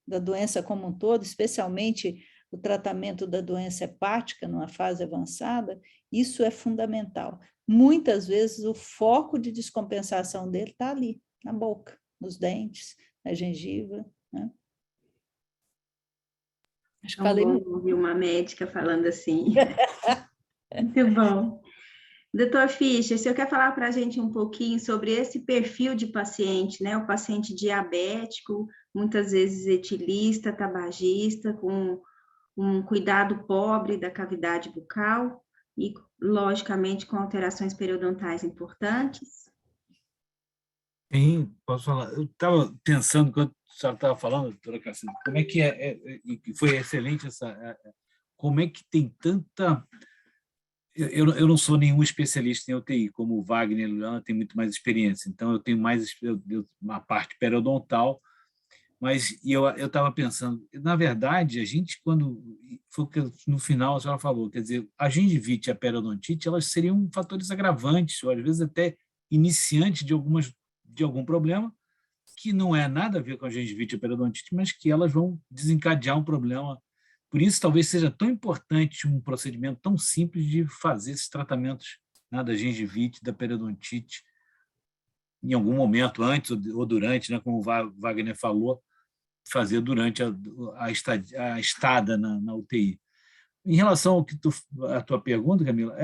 B: da doença como um todo, especialmente o tratamento da doença hepática numa fase avançada, isso é fundamental. Muitas vezes o foco de descompensação dele está ali, na boca, nos dentes, na gengiva, né? Acho que
A: É
B: falei
A: bom
B: muito.
A: ouvir uma médica falando assim. Muito bom. Doutor Fischer, o senhor quer falar para a gente um pouquinho sobre esse perfil de paciente, né? O paciente diabético, muitas vezes etilista, tabagista, com um cuidado pobre da cavidade bucal e, logicamente, com alterações periodontais importantes?
C: Sim, posso falar. Eu estava pensando, enquanto a senhora estava falando, doutora Cacilda, como é que e foi excelente como é que tem tanta... Eu não sou nenhum especialista em UTI, como o Wagner e a Luana tem muito mais experiência, então eu tenho mais uma parte periodontal, mas eu estava pensando, na verdade, a gente, quando... Foi o que no final a senhora falou, quer dizer, a gengivite e a periodontite, elas seriam fatores agravantes, ou às vezes até iniciantes de algum problema, que não é nada a ver com a gengivite e a periodontite, mas que elas vão desencadear um problema. Por isso, talvez seja tão importante um procedimento tão simples de fazer esses tratamentos, né, da gengivite, da periodontite, em algum momento, antes ou durante, né, como o Wagner falou, fazer durante a estada na UTI. Em relação ao que a tua pergunta, Camila,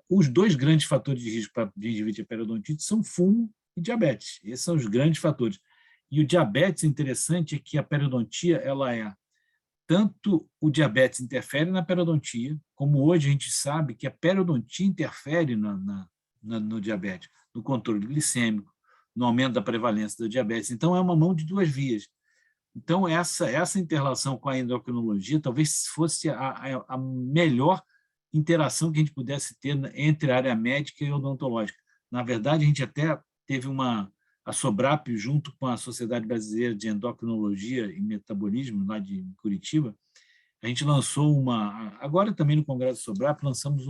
C: os dois grandes fatores de risco para gengivite e periodontite são fumo e diabetes. Esses são os grandes fatores. E o diabetes, interessante, é que a periodontia, tanto o diabetes interfere na periodontia, como hoje a gente sabe que a periodontia interfere no diabetes, no controle glicêmico, no aumento da prevalência do diabetes. Então, é uma mão de duas vias. Então, essa interrelação com a endocrinologia talvez fosse a melhor interação que a gente pudesse ter entre a área médica e odontológica. Na verdade, a gente até teve a SOBRAP, junto com a Sociedade Brasileira de Endocrinologia e Metabolismo, lá de Curitiba, a gente lançou agora também no Congresso SOBRAP, lançamos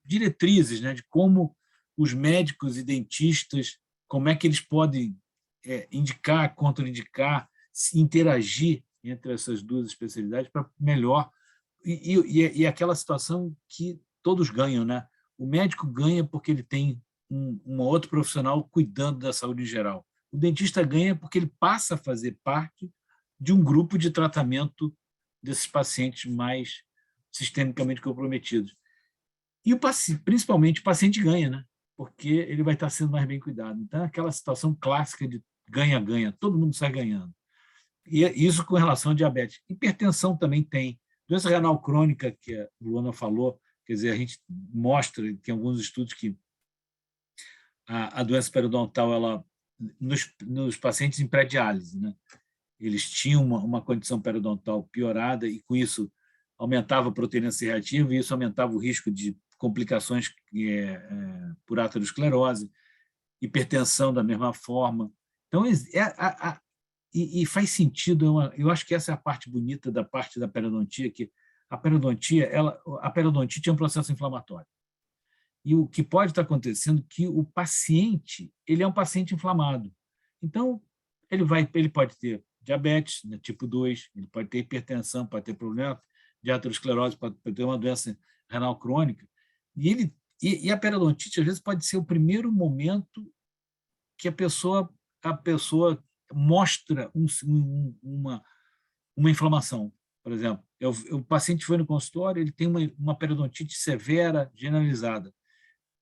C: diretrizes, né, de como os médicos e dentistas, como é que eles podem indicar, contraindicar, interagir entre essas duas especialidades para melhor. E aquela situação que todos ganham, né? O médico ganha porque ele tem um outro profissional cuidando da saúde em geral. O dentista ganha porque ele passa a fazer parte de um grupo de tratamento desses pacientes mais sistemicamente comprometidos. E principalmente o paciente ganha, né? Porque ele vai estar sendo mais bem cuidado. Então, é aquela situação clássica de ganha-ganha, todo mundo sai ganhando. E isso com relação ao diabetes. Hipertensão também tem. Doença renal crônica, que a Luana falou, quer dizer, a gente mostra, tem alguns estudos que a doença periodontal, ela, nos pacientes em pré-diálise, né, eles tinham uma condição periodontal piorada e, com isso, aumentava a proteína C reativa e isso aumentava o risco de complicações por aterosclerose, hipertensão da mesma forma. Então, e faz sentido, eu acho que essa é a parte bonita da parte da periodontia, que a periodontite é um processo inflamatório. E o que pode estar acontecendo é que o paciente, ele é um paciente inflamado. Então, ele pode ter diabetes, né, tipo 2, ele pode ter hipertensão, pode ter problema de aterosclerose, pode ter uma doença renal crônica. E a periodontite, às vezes, pode ser o primeiro momento que a pessoa mostra uma inflamação. Por exemplo, o paciente foi no consultório, ele tem uma periodontite severa, generalizada.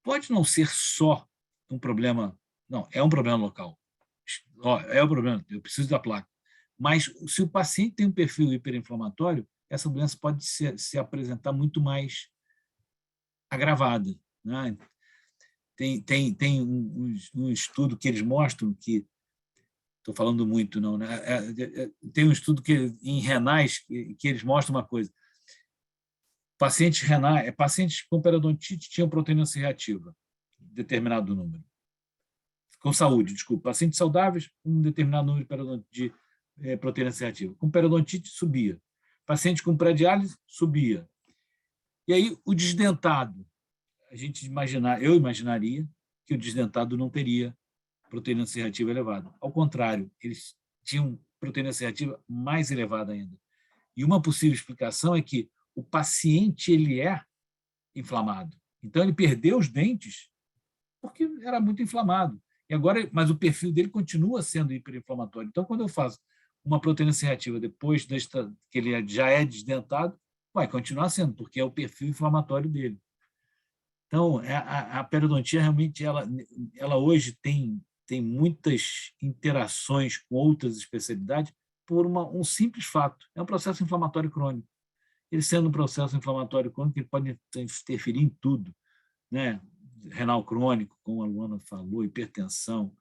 C: Pode não ser só um problema, não, é um problema local. É um problema, eu preciso da placa. Mas se o paciente tem um perfil hiperinflamatório, essa doença pode se apresentar muito mais agravada, né? Tem um estudo que eles mostram que, estou falando muito, não, né? Tem um estudo em renais que eles mostram uma coisa. Pacientes com periodontite tinham proteína C reativa, determinado número. Com saúde, desculpa. Pacientes saudáveis, um determinado número de proteína C reativa. Com periodontite, subia. Paciente com pré-diálise, subia. E aí, o desdentado, eu imaginaria que o desdentado não teria proteína C reativa elevada. Ao contrário, eles tinham proteína C reativa mais elevada ainda. E uma possível explicação é que o paciente ele é inflamado. Então, ele perdeu os dentes porque era muito inflamado. E agora, mas o perfil dele continua sendo hiperinflamatório. Então, quando eu faço uma proteína C reativa depois que ele já é desdentado, vai continuar sendo, porque é o perfil inflamatório dele. Então, a periodontia realmente, ela hoje tem muitas interações com outras especialidades por um simples fato, é um processo inflamatório crônico. Ele sendo um processo inflamatório crônico, ele pode interferir em tudo, né? Renal crônico, como a Luana falou, hipertensão,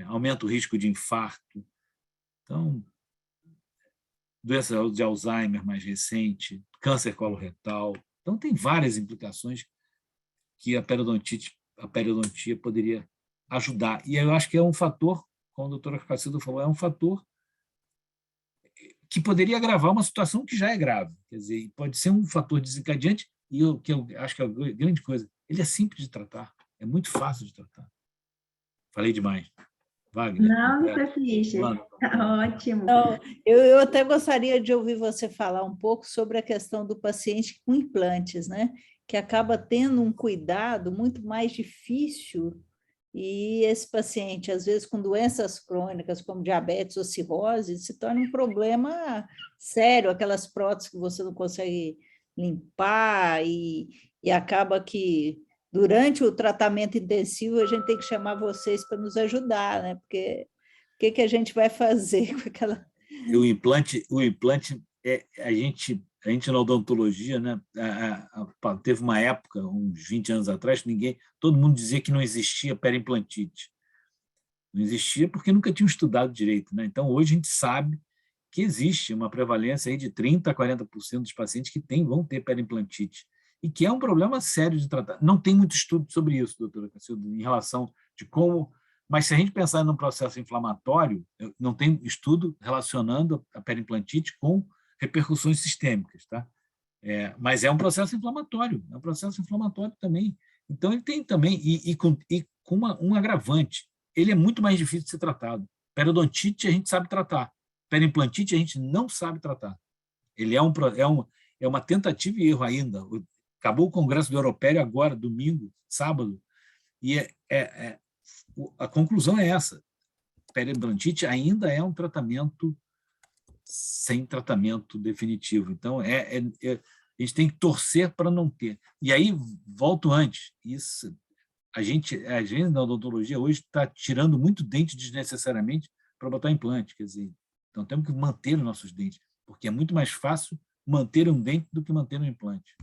C: aumenta o risco de infarto. Então, doença de Alzheimer mais recente, câncer coloretal. Então, tem várias implicações que a periodontia poderia ajudar. E eu acho que é um fator, como a doutora Cacilda falou, é um fator que poderia agravar uma situação que já é grave. Quer dizer, pode ser um fator desencadeante, e que eu acho que é a grande coisa, ele é simples de tratar, é muito fácil de tratar. Falei demais. Wagner?
A: Não, Patrícia, tá ótimo.
B: Então, eu até gostaria de ouvir você falar um pouco sobre a questão do paciente com implantes, né? Que acaba tendo um cuidado muito mais difícil, e esse paciente, às vezes, com doenças crônicas, como diabetes ou cirrose, se torna um problema sério, aquelas próteses que você não consegue limpar, e acaba que, durante o tratamento intensivo, a gente tem que chamar vocês para nos ajudar, né? Porque o que a gente vai fazer com aquela...
C: O implante a gente na odontologia, né, teve uma época, uns 20 anos atrás, todo mundo dizia que não existia periimplantite. Não existia porque nunca tinham estudado direito, né? Então, hoje a gente sabe que existe uma prevalência aí de 30% a 40% dos pacientes que vão ter periimplantite, e que é um problema sério de tratar. Não tem muito estudo sobre isso, doutora Cacilda, em relação de como... Mas se a gente pensar num processo inflamatório, não tem estudo relacionando a periimplantite com repercussões sistêmicas, tá? Mas é um processo inflamatório também. Então, ele tem também, e com um agravante, ele é muito mais difícil de ser tratado. Periodontite a gente sabe tratar, periimplantite a gente não sabe tratar. Ele é uma tentativa e erro ainda. Acabou o Congresso do Europério agora, domingo, sábado, e a conclusão é essa: periimplantite ainda é um tratamento sem tratamento definitivo. Então, a gente tem que torcer para não ter. E aí, volto antes, a gente na odontologia hoje está tirando muito dente desnecessariamente para botar implante. Quer dizer, então temos que manter os nossos dentes, porque é muito mais fácil manter um dente do que manter um implante.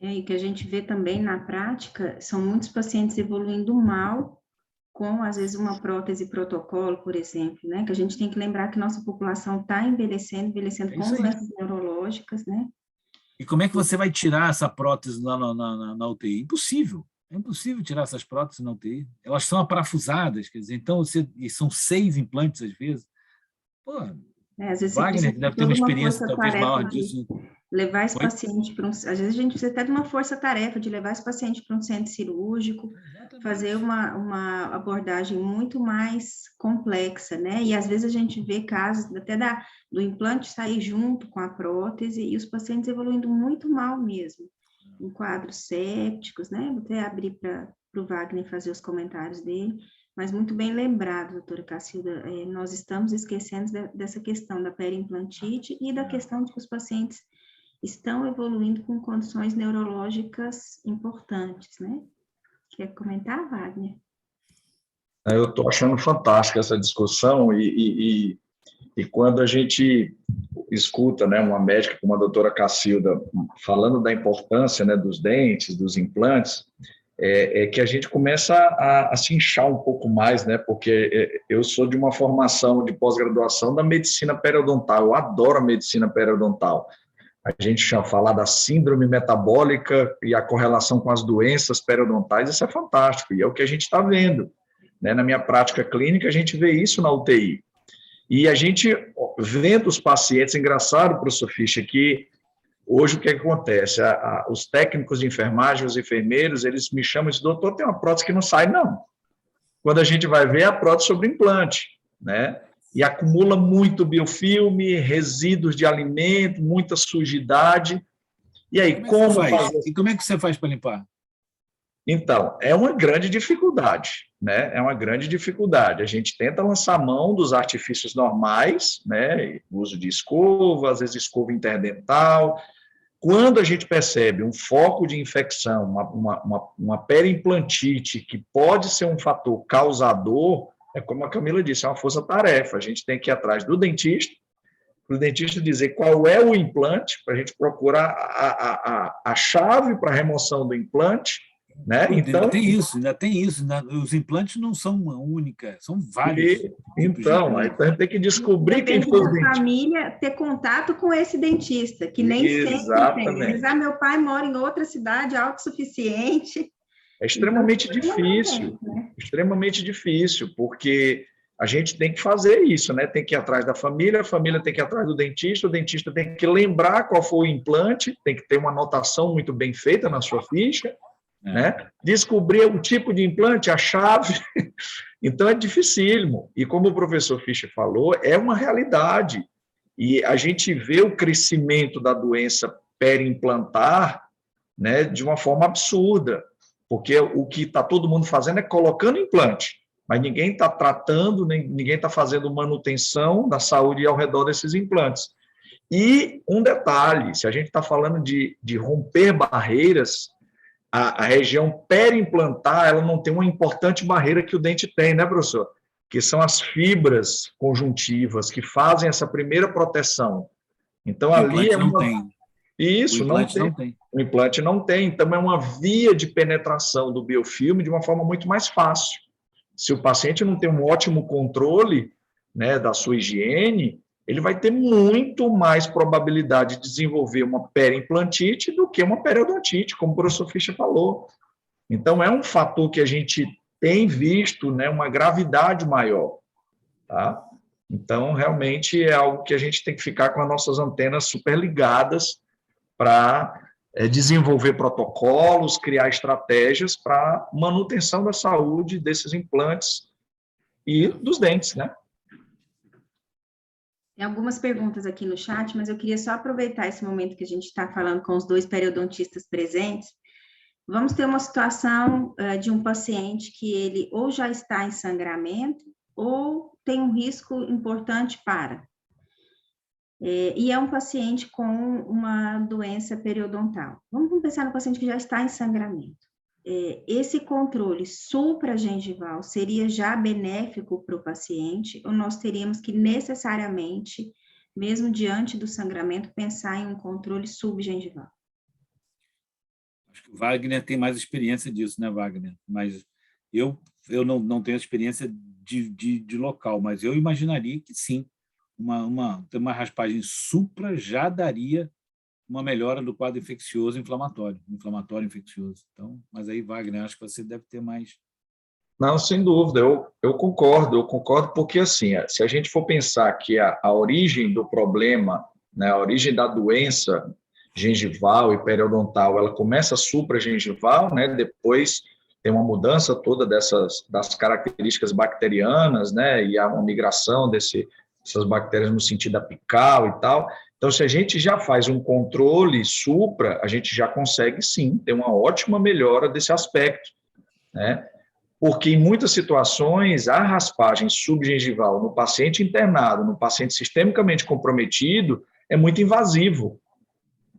A: E que a gente vê também na prática, são muitos pacientes evoluindo mal com, às vezes, uma prótese protocolo, por exemplo, né? Que a gente tem que lembrar que nossa população está envelhecendo com doenças neurológicas, né?
C: E como é que você vai tirar essa prótese na UTI? Impossível. É impossível tirar essas próteses na UTI. Elas são aparafusadas, quer dizer, então e são 6 implantes às vezes. Pô,
A: às vezes
C: Wagner deve ter uma experiência talvez maior disso.
A: Levar esse paciente para às vezes a gente precisa até de uma força-tarefa de levar esse paciente para um centro cirúrgico, fazer uma abordagem muito mais complexa, né? E às vezes a gente vê casos até do implante sair junto com a prótese e os pacientes evoluindo muito mal mesmo, em quadros sépticos, né? Vou até abrir para o Wagner fazer os comentários dele, mas muito bem lembrado, doutora Cacilda, nós estamos esquecendo dessa questão da periimplantite e da questão de que os pacientes estão evoluindo com condições neurológicas importantes, né? Quer comentar, Wagner?
D: Eu estou achando fantástica essa discussão e quando a gente escuta, né, uma médica como a doutora Cacilda falando da importância, né, dos dentes, dos implantes, que a gente começa a se inchar um pouco mais, né, porque eu sou de uma formação de pós-graduação da medicina periodontal, eu adoro a medicina periodontal. A gente fala da síndrome metabólica e a correlação com as doenças periodontais, isso é fantástico, e é o que a gente está vendo, né? Na minha prática clínica, a gente vê isso na UTI. E a gente, vendo os pacientes, engraçado, professor Fischer, que hoje o que acontece? Os técnicos de enfermagem, os enfermeiros, eles me chamam e dizem, doutor, tem uma prótese que não sai, não. Quando a gente vai ver, é a prótese sobre implante, né? E acumula muito biofilme, resíduos de alimento, muita sujidade. E aí, como
C: faz? E como é que você faz para limpar?
D: Então, é uma grande dificuldade, né? É uma grande dificuldade. A gente tenta lançar mão dos artifícios normais, né? O uso de escova, às vezes escova interdental. Quando a gente percebe um foco de infecção, uma periimplantite, que pode ser um fator causador, é como a Camila disse, é uma força-tarefa. A gente tem que ir atrás do dentista, para o dentista dizer qual é o implante, para a gente procurar a chave para a remoção do implante, né?
C: Então, ainda tem isso. Os implantes não são uma única, são vários.
D: Então, aí a gente tem que descobrir quem foi o dentista.
A: A família ter contato com esse dentista, que nem sempre tem. Mas, meu pai mora em outra cidade autossuficiente.
D: É extremamente difícil, né? Extremamente difícil, porque a gente tem que fazer isso, né? Tem que ir atrás da família, a família tem que ir atrás do dentista, o dentista tem que lembrar qual foi o implante, tem que ter uma anotação muito bem feita na sua ficha, né? Descobrir o tipo de implante, a chave. Então, é dificílimo. E como o professor Fischer falou, é uma realidade. E a gente vê o crescimento da doença periimplantar, né, de uma forma absurda, porque o que está todo mundo fazendo é colocando implante, mas ninguém está tratando, ninguém está fazendo manutenção da saúde ao redor desses implantes. E um detalhe, se a gente está falando de romper barreiras, a região periimplantar, ela não tem uma importante barreira que o dente tem, né, professor? Que são as fibras conjuntivas que fazem essa primeira proteção. Então, ali é
C: uma... Tem.
D: Isso, não tem. O implante não tem, então é uma via de penetração do biofilme de uma forma muito mais fácil. Se o paciente não tem um ótimo controle, né, da sua higiene, ele vai ter muito mais probabilidade de desenvolver uma periimplantite do que uma periodontite, como o professor Fischer falou. Então, é um fator que a gente tem visto, né, uma gravidade maior. Tá? Então, realmente, é algo que a gente tem que ficar com as nossas antenas super ligadas para desenvolver protocolos, criar estratégias para manutenção da saúde desses implantes e dos dentes, né?
A: Tem algumas perguntas aqui no chat, mas eu queria só aproveitar esse momento que a gente está falando com os dois periodontistas presentes. Vamos ter uma situação de um paciente que ele ou já está em sangramento ou tem um risco importante para. E é um paciente com uma doença periodontal. Vamos pensar no paciente que já está em sangramento. Esse controle supragengival seria já benéfico para o paciente ou nós teríamos que necessariamente, mesmo diante do sangramento, pensar em um controle subgengival?
C: Acho que o Wagner tem mais experiência disso, né, Wagner? Mas eu não tenho experiência de local, mas eu imaginaria que sim. Uma raspagem supra já daria uma melhora do quadro infeccioso inflamatório infeccioso. Então, mas aí, Wagner, acho que você deve ter mais.
D: Não, sem dúvida, eu concordo porque, assim, se a gente for pensar que a origem do problema, né, a origem da doença gengival e periodontal, ela começa supragengival, né, depois tem uma mudança toda das características bacterianas, né, e há uma migração dessas bactérias no sentido apical e tal. Então, se a gente já faz um controle supra, a gente já consegue, sim, ter uma ótima melhora desse aspecto, né? Porque, em muitas situações, a raspagem subgengival no paciente internado, no paciente sistemicamente comprometido, é muito invasivo,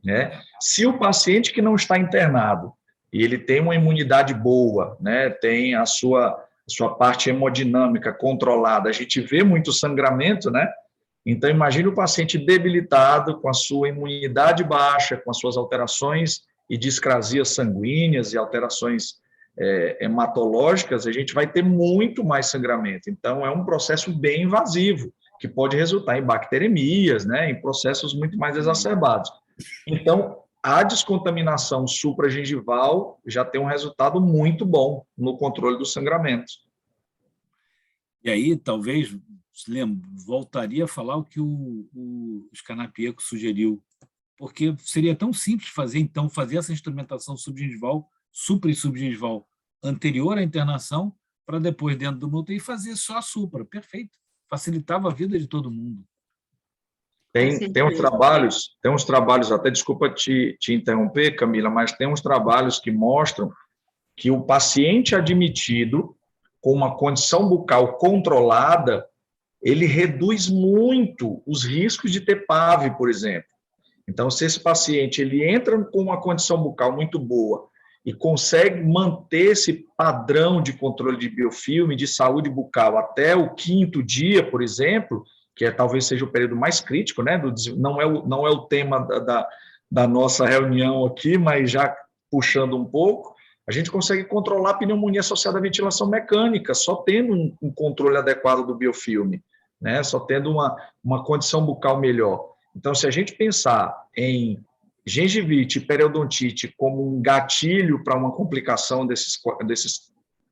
D: né? Se o paciente que não está internado, e ele tem uma imunidade boa, né, tem a sua parte hemodinâmica controlada, a gente vê muito sangramento, né? Então, imagine o paciente debilitado, com a sua imunidade baixa, com as suas alterações e discrasias sanguíneas e alterações hematológicas, a gente vai ter muito mais sangramento. Então, é um processo bem invasivo, que pode resultar em bacteremias, né, em processos muito mais exacerbados. Então, a descontaminação supragengival já tem um resultado muito bom no controle dos sangramentos.
C: E aí, talvez, voltaria a falar o que o Scarnapieco sugeriu, porque seria tão simples fazer essa instrumentação subgengival, supra e subgengival, anterior à internação, para depois, dentro do UTI, fazer só a supra. Perfeito. Facilitava a vida de todo mundo.
D: Tem uns trabalhos, até desculpa te interromper, Camila, mas tem uns trabalhos que mostram que o paciente admitido com uma condição bucal controlada, ele reduz muito os riscos de ter PAV, por exemplo. Então, se esse paciente ele entra com uma condição bucal muito boa e consegue manter esse padrão de controle de biofilme, de saúde bucal até o 5º dia, por exemplo, que talvez seja o período mais crítico, né? Não é o tema da nossa reunião aqui, mas já puxando um pouco, a gente consegue controlar a pneumonia associada à ventilação mecânica, só tendo um controle adequado do biofilme, né? Só tendo uma condição bucal melhor. Então, se a gente pensar em gengivite e periodontite como um gatilho para uma complicação desses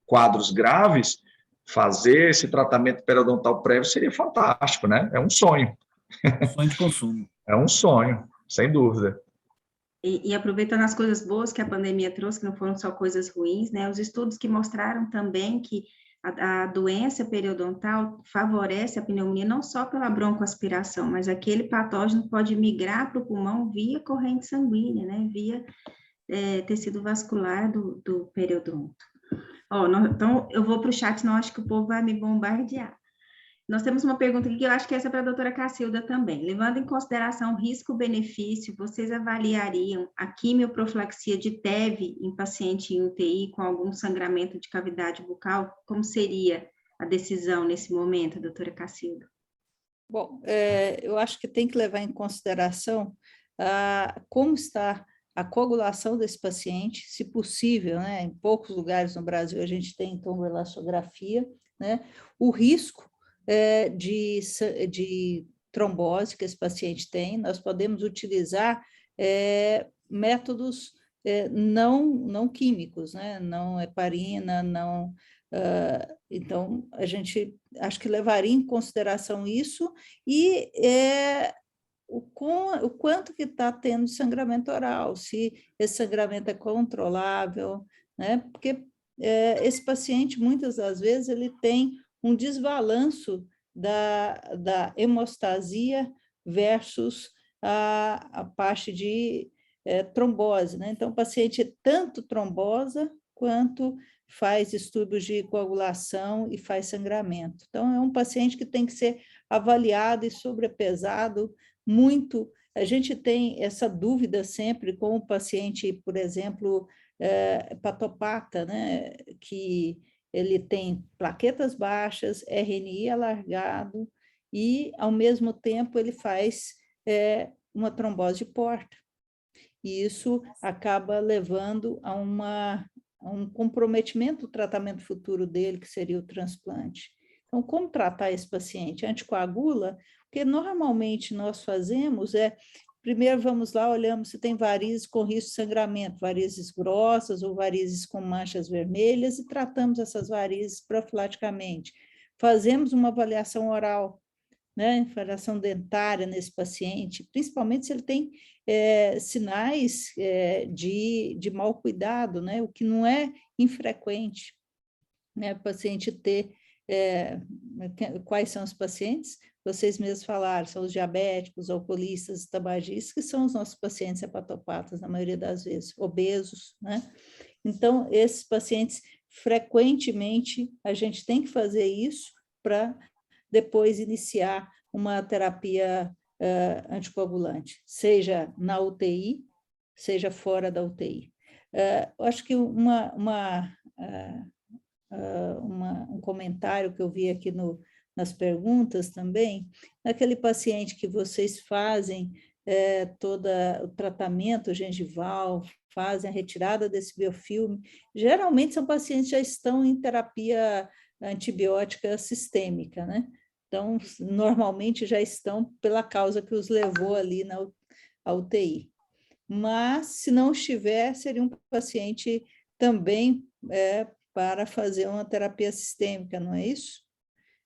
D: quadros graves, fazer esse tratamento periodontal prévio seria fantástico, né? É um sonho.
C: Um sonho de consumo.
D: É um sonho, sem dúvida.
A: E aproveitando as coisas boas que a pandemia trouxe, que não foram só coisas ruins, né? Os estudos que mostraram também que a doença periodontal favorece a pneumonia não só pela broncoaspiração, mas aquele patógeno pode migrar para o pulmão via corrente sanguínea, né? Via tecido vascular do periodonto. Então, eu vou para o chat, senão acho que o povo vai me bombardear. Nós temos uma pergunta aqui que eu acho que essa é para a doutora Cacilda também. Levando em consideração risco-benefício, vocês avaliariam a quimioprofilaxia de TEV em paciente em UTI com algum sangramento de cavidade bucal? Como seria a decisão nesse momento, doutora Cacilda?
B: Bom, eu acho que tem que levar em consideração como está a coagulação desse paciente, se possível, né? Em poucos lugares no Brasil a gente tem, então, elastografia, né? O risco de trombose que esse paciente tem, nós podemos utilizar métodos não químicos, né? Não heparina, não... então, a gente acho que levaria em consideração isso e o quanto que está tendo sangramento oral, se esse sangramento é controlável, né? Porque esse paciente, muitas das vezes, ele tem um desbalanço da hemostasia versus a parte de trombose, né? Então, o paciente tanto trombosa quanto faz distúrbios de coagulação e faz sangramento. Então, é um paciente que tem que ser avaliado e sobrepesado muito. A gente tem essa dúvida sempre com o paciente, por exemplo, hepatopata, né? Que ele tem plaquetas baixas, RNI alargado e, ao mesmo tempo, ele faz uma trombose de porta. E isso acaba levando a um comprometimento do tratamento futuro dele, que seria o transplante. Então, como tratar esse paciente? Anticoagula? O que normalmente nós fazemos primeiro vamos lá, olhamos se tem varizes com risco de sangramento, varizes grossas ou varizes com manchas vermelhas, e tratamos essas varizes profilaticamente. Fazemos uma avaliação oral, né, avaliação dentária nesse paciente, principalmente se ele tem sinais de mau cuidado, né, o que não é infrequente, né, o paciente ter... quais são os pacientes? Vocês mesmos falaram, são os diabéticos, alcoolistas, tabagistas, que são os nossos pacientes hepatopatas, na maioria das vezes, obesos, né? Então, esses pacientes, frequentemente, a gente tem que fazer isso para depois iniciar uma terapia anticoagulante, seja na UTI, seja fora da UTI. Eu acho que um comentário que eu vi aqui nas perguntas também, naquele paciente que vocês fazem todo o tratamento gengival, fazem a retirada desse biofilme, geralmente são pacientes que já estão em terapia antibiótica sistêmica, né? Então, normalmente já estão pela causa que os levou ali na UTI. Mas, se não estiver, seria um paciente também para fazer uma terapia sistêmica, não é isso?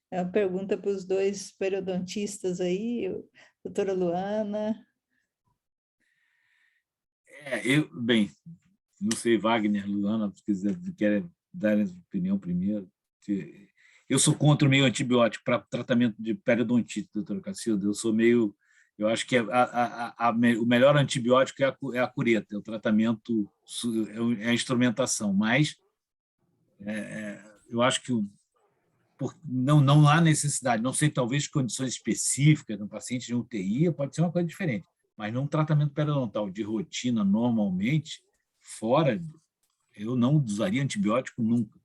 B: É uma pergunta para os dois periodontistas aí, doutora Luana.
C: Bem, não sei, Wagner, Luana, se querem dar a opinião primeiro. Eu sou contra o meio antibiótico para tratamento de periodontite, doutora Cacilda. Eu acho que o melhor antibiótico é a cureta, é o tratamento, é a instrumentação, mas Eu acho que não há necessidade, não sei, talvez condições específicas no paciente de UTI pode ser uma coisa diferente, mas num tratamento periodontal de rotina, normalmente, fora, eu não usaria antibiótico nunca,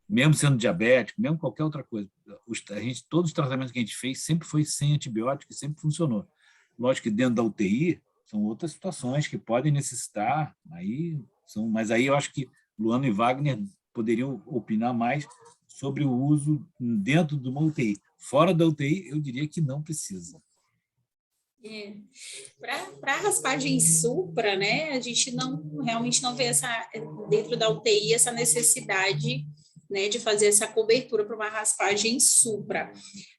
C: mesmo sendo diabético, mesmo qualquer outra coisa. Todos os tratamentos que a gente fez sempre foi sem antibiótico e sempre funcionou. Lógico que dentro da UTI são outras situações que podem necessitar, mas aí eu acho que Luana e Wagner poderiam opinar mais sobre o uso dentro de uma UTI. Fora da UTI, eu diria que não precisa.
E: Para raspagem supra, né, a gente realmente não vê dentro da UTI essa necessidade, né, de fazer essa cobertura para uma raspagem supra.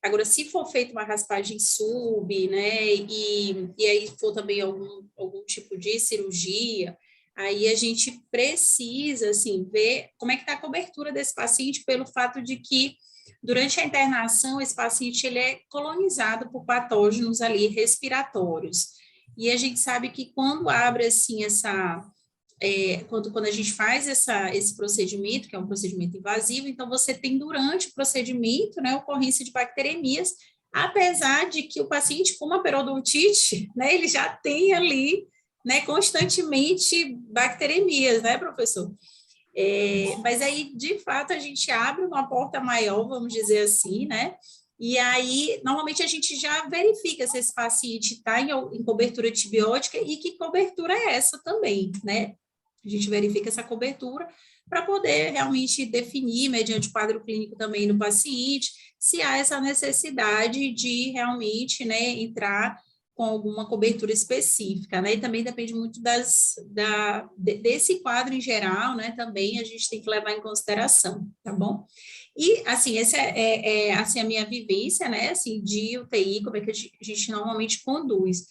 E: Agora, se for feita uma raspagem sub, né, e aí for também algum tipo de cirurgia, aí a gente precisa, assim, ver como é que está a cobertura desse paciente, pelo fato de que, durante a internação, esse paciente ele é colonizado por patógenos ali respiratórios. E a gente sabe que quando abre, assim, quando a gente faz esse procedimento, que é um procedimento invasivo, então você tem, durante o procedimento, né, ocorrência de bacteremias, apesar de que o paciente com uma periodontite, né, ele já tem ali, né, constantemente bacteremias, né, professor? Mas aí, de fato, a gente abre uma porta maior, vamos dizer assim, né? E aí, normalmente, a gente já verifica se esse paciente está em cobertura antibiótica e que cobertura é essa também, né? A gente verifica essa cobertura para poder realmente definir, mediante o quadro clínico também do paciente, se há essa necessidade de realmente, né, entrar com alguma cobertura específica, né? E também depende muito desse quadro em geral, né? Também a gente tem que levar em consideração, tá bom? E, assim, essa assim, a minha vivência, né? Assim, de UTI, como é que a gente normalmente conduz.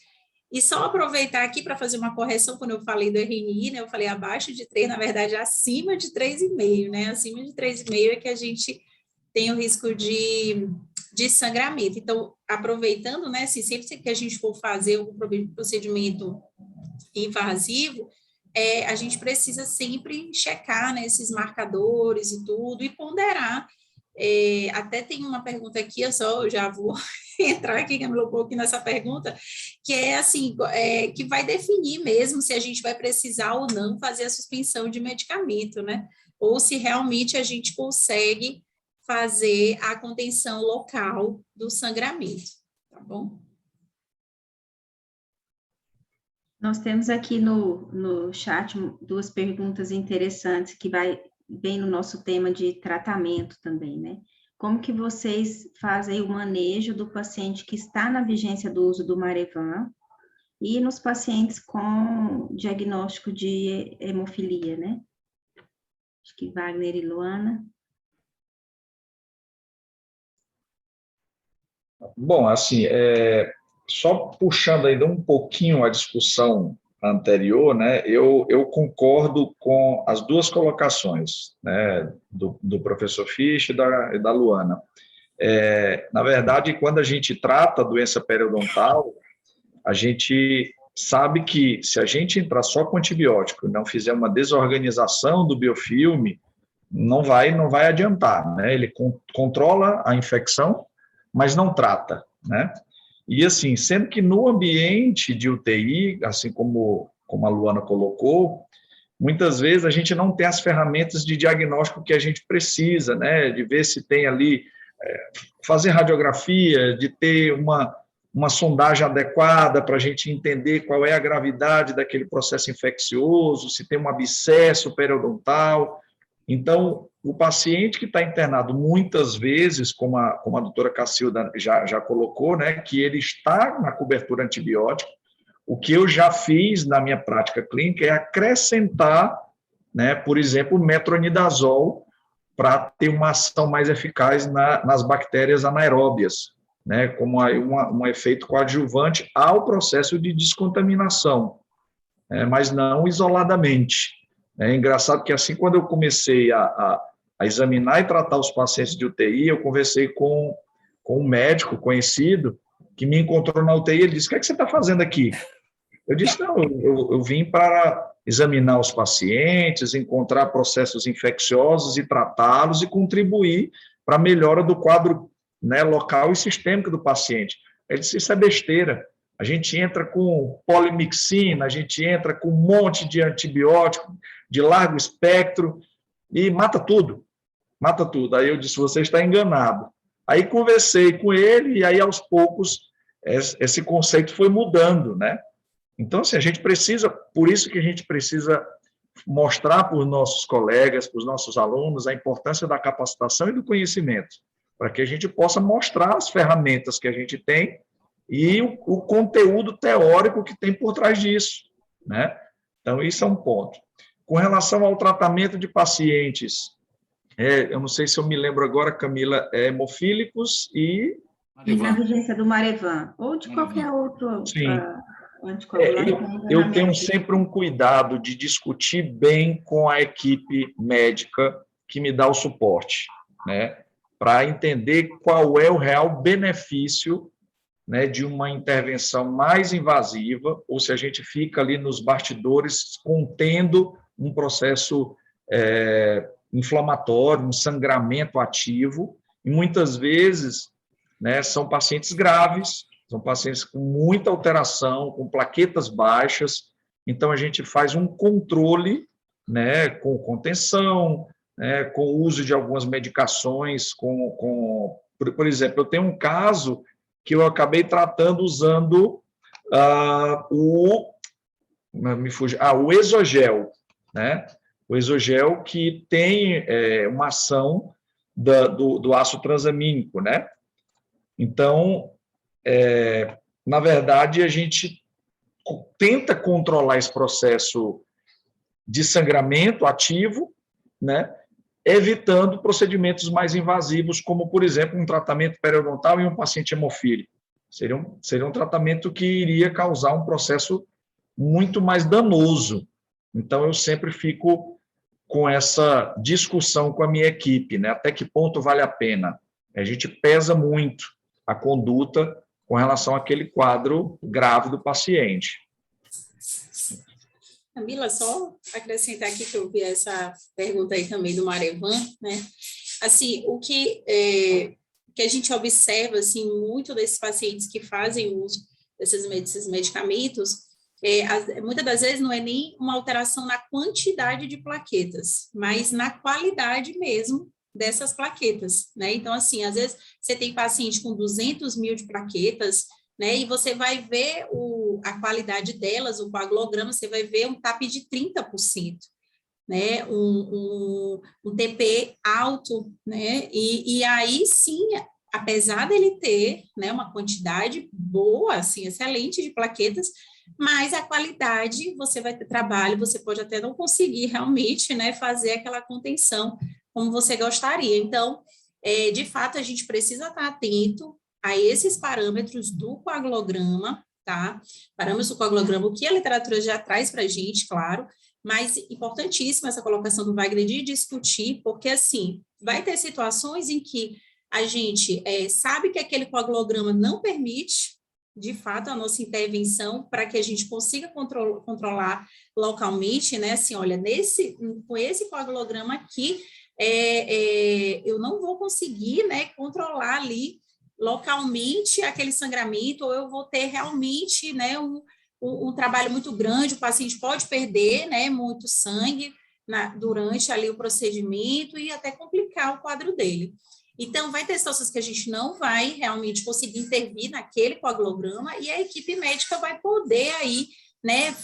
E: E só aproveitar aqui para fazer uma correção, quando eu falei do RNI, né? Eu falei abaixo de 3, na verdade, acima de 3,5, né? Acima de 3,5 é que a gente tem o risco de sangramento. Então, aproveitando, né, assim, sempre que a gente for fazer um procedimento invasivo, a gente precisa sempre checar, né, esses marcadores e tudo, e ponderar. Até tem uma pergunta aqui, eu já vou entrar aqui, Camila, um pouquinho nessa pergunta, que é assim, que vai definir mesmo se a gente vai precisar ou não fazer a suspensão de medicamento, né? Ou se realmente a gente consegue fazer a contenção local do sangramento, tá bom?
A: Nós temos aqui no chat 2 perguntas interessantes que bem no nosso tema de tratamento também, né? Como que vocês fazem o manejo do paciente que está na vigência do uso do Marevan e nos pacientes com diagnóstico de hemofilia, né? Acho que Wagner e Luana.
D: Bom, assim, só puxando ainda um pouquinho a discussão anterior, né, eu concordo com as duas colocações, né, do professor Fisch e da Luana. Na verdade, quando a gente trata a doença periodontal, a gente sabe que se a gente entrar só com antibiótico e não fizer uma desorganização do biofilme, não vai adiantar, né? Ele controla a infecção, mas não trata, né? E assim, sendo que no ambiente de UTI, assim como a Luana colocou, muitas vezes a gente não tem as ferramentas de diagnóstico que a gente precisa, né? De ver se tem ali, fazer radiografia, de ter uma sondagem adequada para a gente entender qual é a gravidade daquele processo infeccioso, se tem um abscesso periodontal. Então, o paciente que está internado, muitas vezes, como a doutora Cacilda já colocou, né, que ele está na cobertura antibiótica, o que eu já fiz na minha prática clínica é acrescentar, né, por exemplo, metronidazol para ter uma ação mais eficaz nas bactérias anaeróbias, né, como um efeito coadjuvante ao processo de descontaminação, mas não isoladamente. É engraçado que, assim, quando eu comecei a examinar e tratar os pacientes de UTI, eu conversei com um médico conhecido que me encontrou na UTI, ele disse, o que é que você está fazendo aqui? Eu disse, não, eu vim para examinar os pacientes, encontrar processos infecciosos e tratá-los e contribuir para a melhora do quadro, né, local e sistêmico do paciente. Ele disse, isso é besteira. A gente entra com polimixina, a gente entra com um monte de antibiótico de largo espectro e mata tudo. Mata tudo. Aí eu disse, você está enganado. Aí conversei com ele e aí, aos poucos, esse conceito foi mudando, né? Então, assim, a gente precisa, por isso que a gente precisa mostrar para os nossos colegas, para os nossos alunos, a importância da capacitação e do conhecimento, para que a gente possa mostrar as ferramentas que a gente tem e o conteúdo teórico que tem por trás disso, né? Então, isso é um ponto. Com relação ao tratamento de pacientes, eu não sei se eu me lembro agora, Camila, hemofílicos e
A: na vigência do Marevan, ou de qualquer outro anticoagulante.
D: Eu tenho sempre um cuidado de discutir bem com a equipe médica que me dá o suporte, né? Para entender qual é o real benefício, né, de uma intervenção mais invasiva, ou se a gente fica ali nos bastidores contendo um processo inflamatório, um sangramento ativo, e muitas vezes, né, são pacientes graves, são pacientes com muita alteração, com plaquetas baixas, então a gente faz um controle, né, com contenção, né, com o uso de algumas medicações, por exemplo, eu tenho um caso que eu acabei tratando usando o Exogel, né? O Exogel que tem uma ação do ácido transamínico, né? Então, na verdade, a gente tenta controlar esse processo de sangramento ativo, né? Evitando procedimentos mais invasivos, como, por exemplo, um tratamento periodontal em um paciente hemofílico. Seria um tratamento que iria causar um processo muito mais danoso. Então, eu sempre fico com essa discussão com a minha equipe, né? Até que ponto vale a pena? A gente pesa muito a conduta com relação àquele quadro grave do paciente.
E: Camila, só acrescentar aqui que eu vi essa pergunta aí também do Marevan, né? Assim, o que a gente observa, assim, muito desses pacientes que fazem uso desses medicamentos, muitas das vezes não é nem uma alteração na quantidade de plaquetas, mas na qualidade mesmo dessas plaquetas, né? Então, assim, às vezes você tem paciente com 200 mil de plaquetas, né? E você vai ver a qualidade delas, o coagulograma, você vai ver um TAP de 30%, né? Um TP alto, né? E aí, sim, apesar dele ter, né, uma quantidade boa, assim, excelente de plaquetas, mas a qualidade, você vai ter trabalho, você pode até não conseguir realmente, né, fazer aquela contenção como você gostaria. Então, de fato, a gente precisa estar atento a esses parâmetros do coagulograma, tá? Parâmetros do coagulograma, o que a literatura já traz para a gente, claro, mas importantíssima essa colocação do Wagner de discutir, porque, assim, vai ter situações em que a gente sabe que aquele coagulograma não permite, de fato, a nossa intervenção para que a gente consiga controlar localmente, né? Assim, olha, com esse coagulograma aqui, eu não vou conseguir, né, controlar ali localmente aquele sangramento, ou eu vou ter realmente, né, um trabalho muito grande, o paciente pode perder, né, muito sangue durante ali o procedimento e até complicar o quadro dele. Então, vai ter situações que a gente não vai realmente conseguir intervir naquele coagulograma e a equipe médica vai poder aí, né,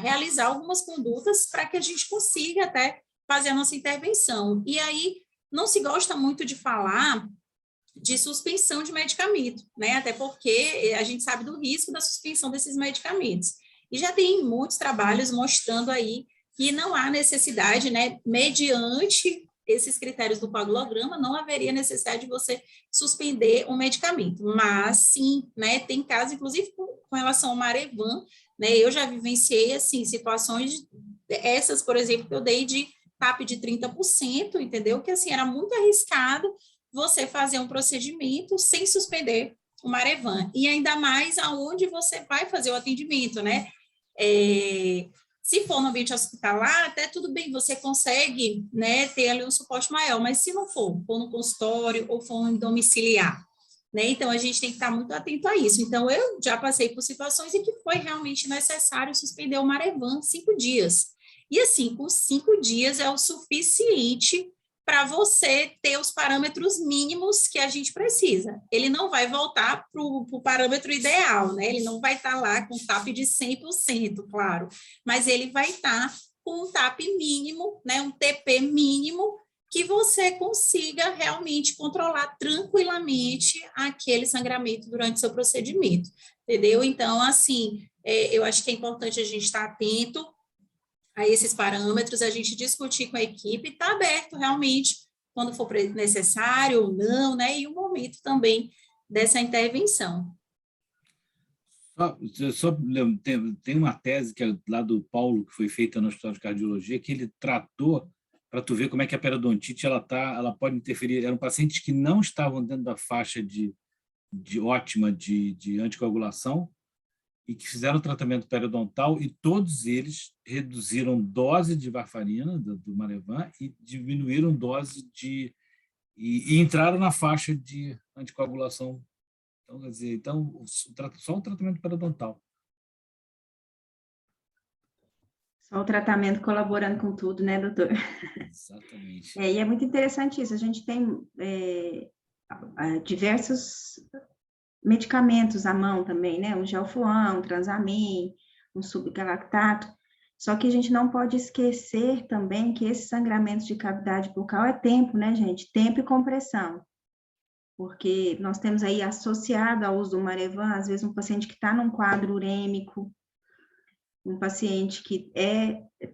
E: realizar algumas condutas para que a gente consiga até fazer a nossa intervenção. E aí, não se gosta muito de falar de suspensão de medicamento, né, até porque a gente sabe do risco da suspensão desses medicamentos. E já tem muitos trabalhos mostrando aí que não há necessidade, né, mediante esses critérios do coagulograma, não haveria necessidade de você suspender um medicamento. Mas, sim, né, tem casos, inclusive com relação ao Marevan, né, eu já vivenciei, assim, situações, essas, por exemplo, que eu dei de TAP de 30%, entendeu? Que, assim, era muito arriscado você fazer um procedimento sem suspender o Marevan. E ainda mais aonde você vai fazer o atendimento, né? Se for no ambiente hospitalar, até tudo bem, você consegue, né, ter ali um suporte maior, mas se não for no consultório ou for no domiciliar, né, então a gente tem que estar muito atento a isso. Então, eu já passei por situações em que foi realmente necessário suspender o Marevan 5 dias. E assim, com 5 dias é o suficiente para você ter os parâmetros mínimos que a gente precisa. Ele não vai voltar para o parâmetro ideal, né? Ele não vai estar lá com TAP de 100%, claro, mas ele vai estar com um TAP mínimo, né? Um TP mínimo, que você consiga realmente controlar tranquilamente aquele sangramento durante o seu procedimento, entendeu? Então, assim, eu acho que é importante a gente estar atento a esses parâmetros, a gente discutir com a equipe, está aberto realmente, quando for necessário ou não, né? E o momento também dessa intervenção.
C: Tem uma tese que é lá do Paulo, que foi feita no Hospital de Cardiologia, que ele tratou para tu ver como é que a periodontite ela pode interferir. Eram pacientes que não estavam dentro da faixa ótima de anticoagulação, e que fizeram tratamento periodontal, e todos eles reduziram dose de varfarina, do Marevan, e diminuíram dose e entraram na faixa de anticoagulação. Então, quer dizer, só o tratamento periodontal.
A: Só o tratamento colaborando com tudo, né, doutor?
C: Exatamente.
A: E é muito interessante isso. A gente tem diversos medicamentos à mão também, né? Um gelfuan, um transamin, um subgalactato. Só que a gente não pode esquecer também que esses sangramentos de cavidade bucal é tempo, né, gente? Tempo e compressão. Porque nós temos aí associado ao uso do Marevan, às vezes um paciente que está num quadro urêmico, um paciente que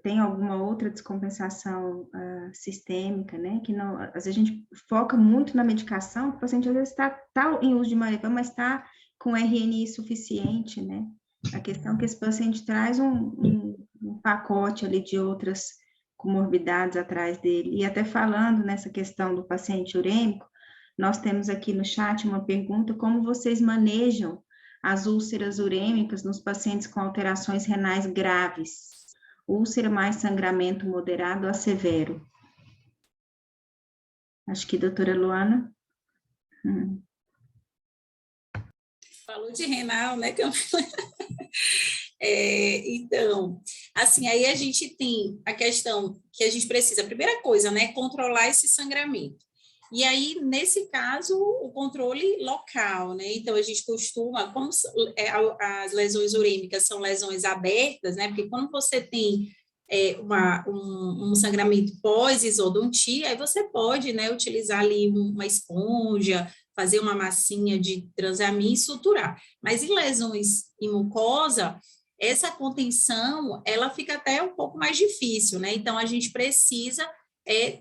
A: tem alguma outra descompensação sistêmica, né, que não, às vezes a gente foca muito na medicação, o paciente às vezes está em uso de Marevan, mas está com RNI suficiente, né, a questão é que esse paciente traz um pacote ali de outras comorbidades atrás dele, e até falando nessa questão do paciente urêmico, nós temos aqui no chat uma pergunta, como vocês manejam as úlceras urêmicas nos pacientes com alterações renais graves, úlcera mais sangramento moderado a severo? Acho que doutora Luana.
E: Falou de renal, né, Camila? Então, assim, aí a gente tem a questão que a gente precisa, a primeira coisa, né, controlar esse sangramento. E aí, nesse caso, o controle local, né? Então, a gente costuma, como as lesões urêmicas são lesões abertas, né? Porque quando você tem um sangramento pós-isodontia, aí você pode, né, utilizar ali uma esponja, fazer uma massinha de transamin e suturar. Mas em lesões em mucosa, essa contenção, ela fica até um pouco mais difícil, né? Então, a gente precisa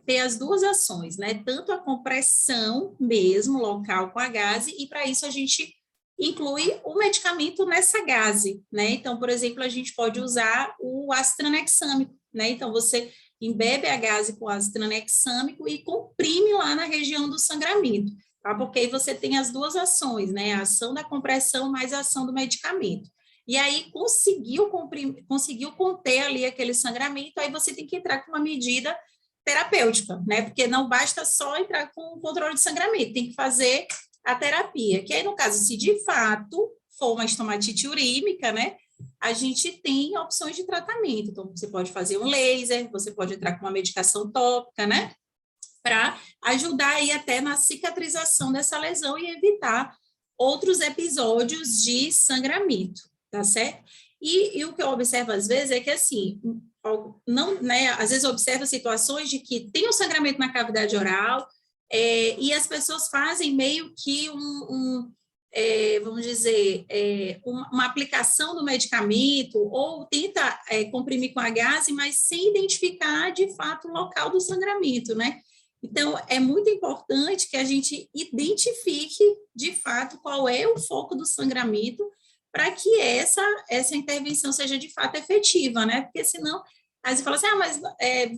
E: ter as duas ações, né? Tanto a compressão mesmo, local com a gase, e para isso a gente inclui o medicamento nessa gase, né? Então, por exemplo, a gente pode usar o ácido tranexâmico, né? Então, você embebe a gase com ácido tranexâmico e comprime lá na região do sangramento, tá? Porque aí você tem as duas ações, né? A ação da compressão mais a ação do medicamento. E aí, conseguiu conter ali aquele sangramento, aí você tem que entrar com uma medida terapêutica, né? Porque não basta só entrar com o controle de sangramento, tem que fazer a terapia, que aí, no caso, se de fato for uma estomatite urímica, né, a gente tem opções de tratamento. Então, você pode fazer um laser, você pode entrar com uma medicação tópica, né, para ajudar aí até na cicatrização dessa lesão e evitar outros episódios de sangramento, tá certo? E o que eu observo às vezes é que, assim, não, né, às vezes eu observo situações de que tem um sangramento na cavidade oral, e as pessoas fazem meio que vamos dizer, uma aplicação do medicamento, ou tenta comprimir com a gase, mas sem identificar, de fato, o local do sangramento, né? Então, é muito importante que a gente identifique, de fato, qual é o foco do sangramento, para que essa intervenção seja, de fato, efetiva, né? Porque, senão, aí você fala assim, mas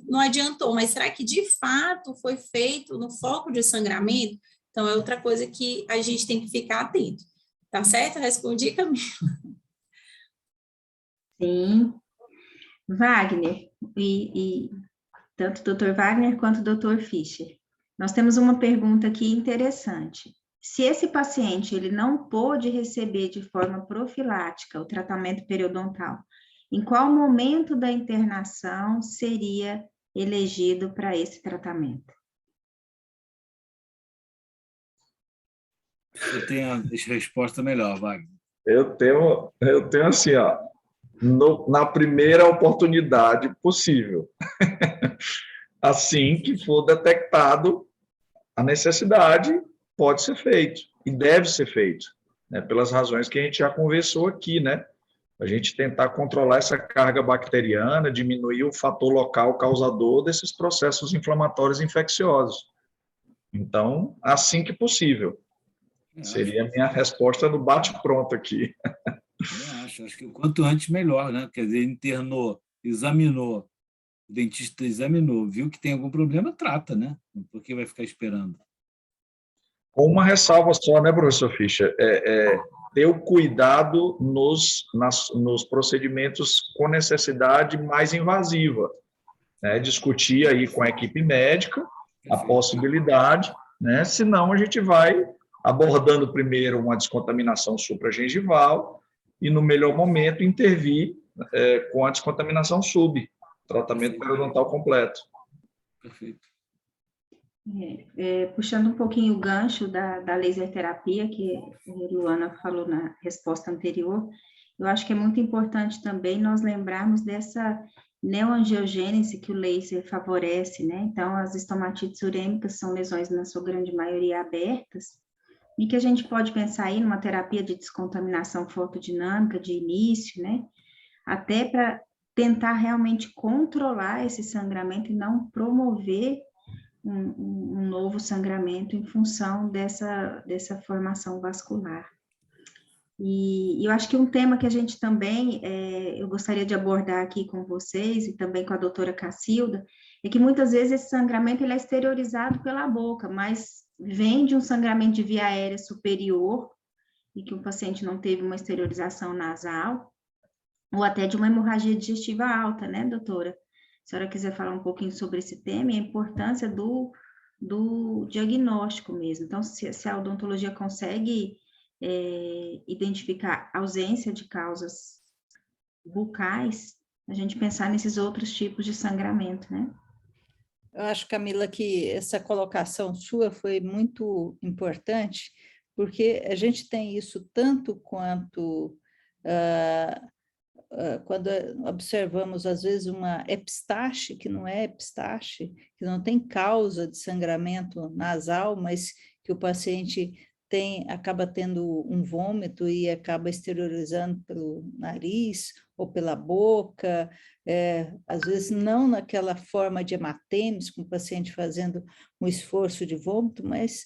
E: não adiantou, mas será que, de fato, foi feito no foco de sangramento? Então, é outra coisa que a gente tem que ficar atento. Tá certo? Respondi, Camila?
A: Sim. Wagner, tanto o Dr. Wagner quanto o Dr. Fischer, nós temos uma pergunta aqui interessante. Se esse paciente ele não pôde receber de forma profilática o tratamento periodontal, em qual momento da internação seria elegido para esse tratamento?
C: Eu tenho a resposta melhor, Wagner.
D: Eu tenho assim, ó, na primeira oportunidade possível. Assim que for detectado a necessidade, pode ser feito e deve ser feito, né? Pelas razões que a gente já conversou aqui, né? A gente tentar controlar essa carga bacteriana, diminuir o fator local causador desses processos inflamatórios infecciosos. Então, assim que possível. Seria a minha resposta no bate-pronto aqui.
C: Eu acho que o quanto antes melhor, né? Quer dizer, internou, examinou, o dentista examinou, viu que tem algum problema, trata, né? Por que vai ficar esperando?
D: Com uma ressalva só, né, professor Fischer? Ter o cuidado nos procedimentos com necessidade mais invasiva, né? Discutir aí com a equipe médica a possibilidade, né? Senão a gente vai abordando primeiro uma descontaminação supragengival e, no melhor momento, intervir com a descontaminação sub, tratamento periodontal completo.
C: Perfeito.
A: Puxando um pouquinho o gancho da laser terapia, que a Luana falou na resposta anterior, eu acho que é muito importante também nós lembrarmos dessa neoangiogênese que o laser favorece, né? Então, as estomatites urêmicas são lesões, na sua grande maioria, abertas, e que a gente pode pensar aí numa terapia de descontaminação fotodinâmica de início, né? Até para tentar realmente controlar esse sangramento e não promover um novo sangramento em função dessa formação vascular. E eu acho que um tema que a gente também, eu gostaria de abordar aqui com vocês e também com a doutora Cacilda, é que muitas vezes esse sangramento ele é exteriorizado pela boca, mas vem de um sangramento de via aérea superior e que o paciente não teve uma exteriorização nasal, ou até de uma hemorragia digestiva alta, né, doutora? Se a senhora quiser falar um pouquinho sobre esse tema e a importância do diagnóstico mesmo. Então, se a odontologia consegue identificar ausência de causas bucais, a gente pensar nesses outros tipos de sangramento, né?
B: Eu acho, Camila, que essa colocação sua foi muito importante, porque a gente tem isso tanto quanto quando observamos, às vezes, uma epistaxe, que não é epistaxe, que não tem causa de sangramento nasal, mas que o paciente acaba tendo um vômito e acaba exteriorizando pelo nariz ou pela boca, às vezes não naquela forma de hematemes, com o paciente fazendo um esforço de vômito, mas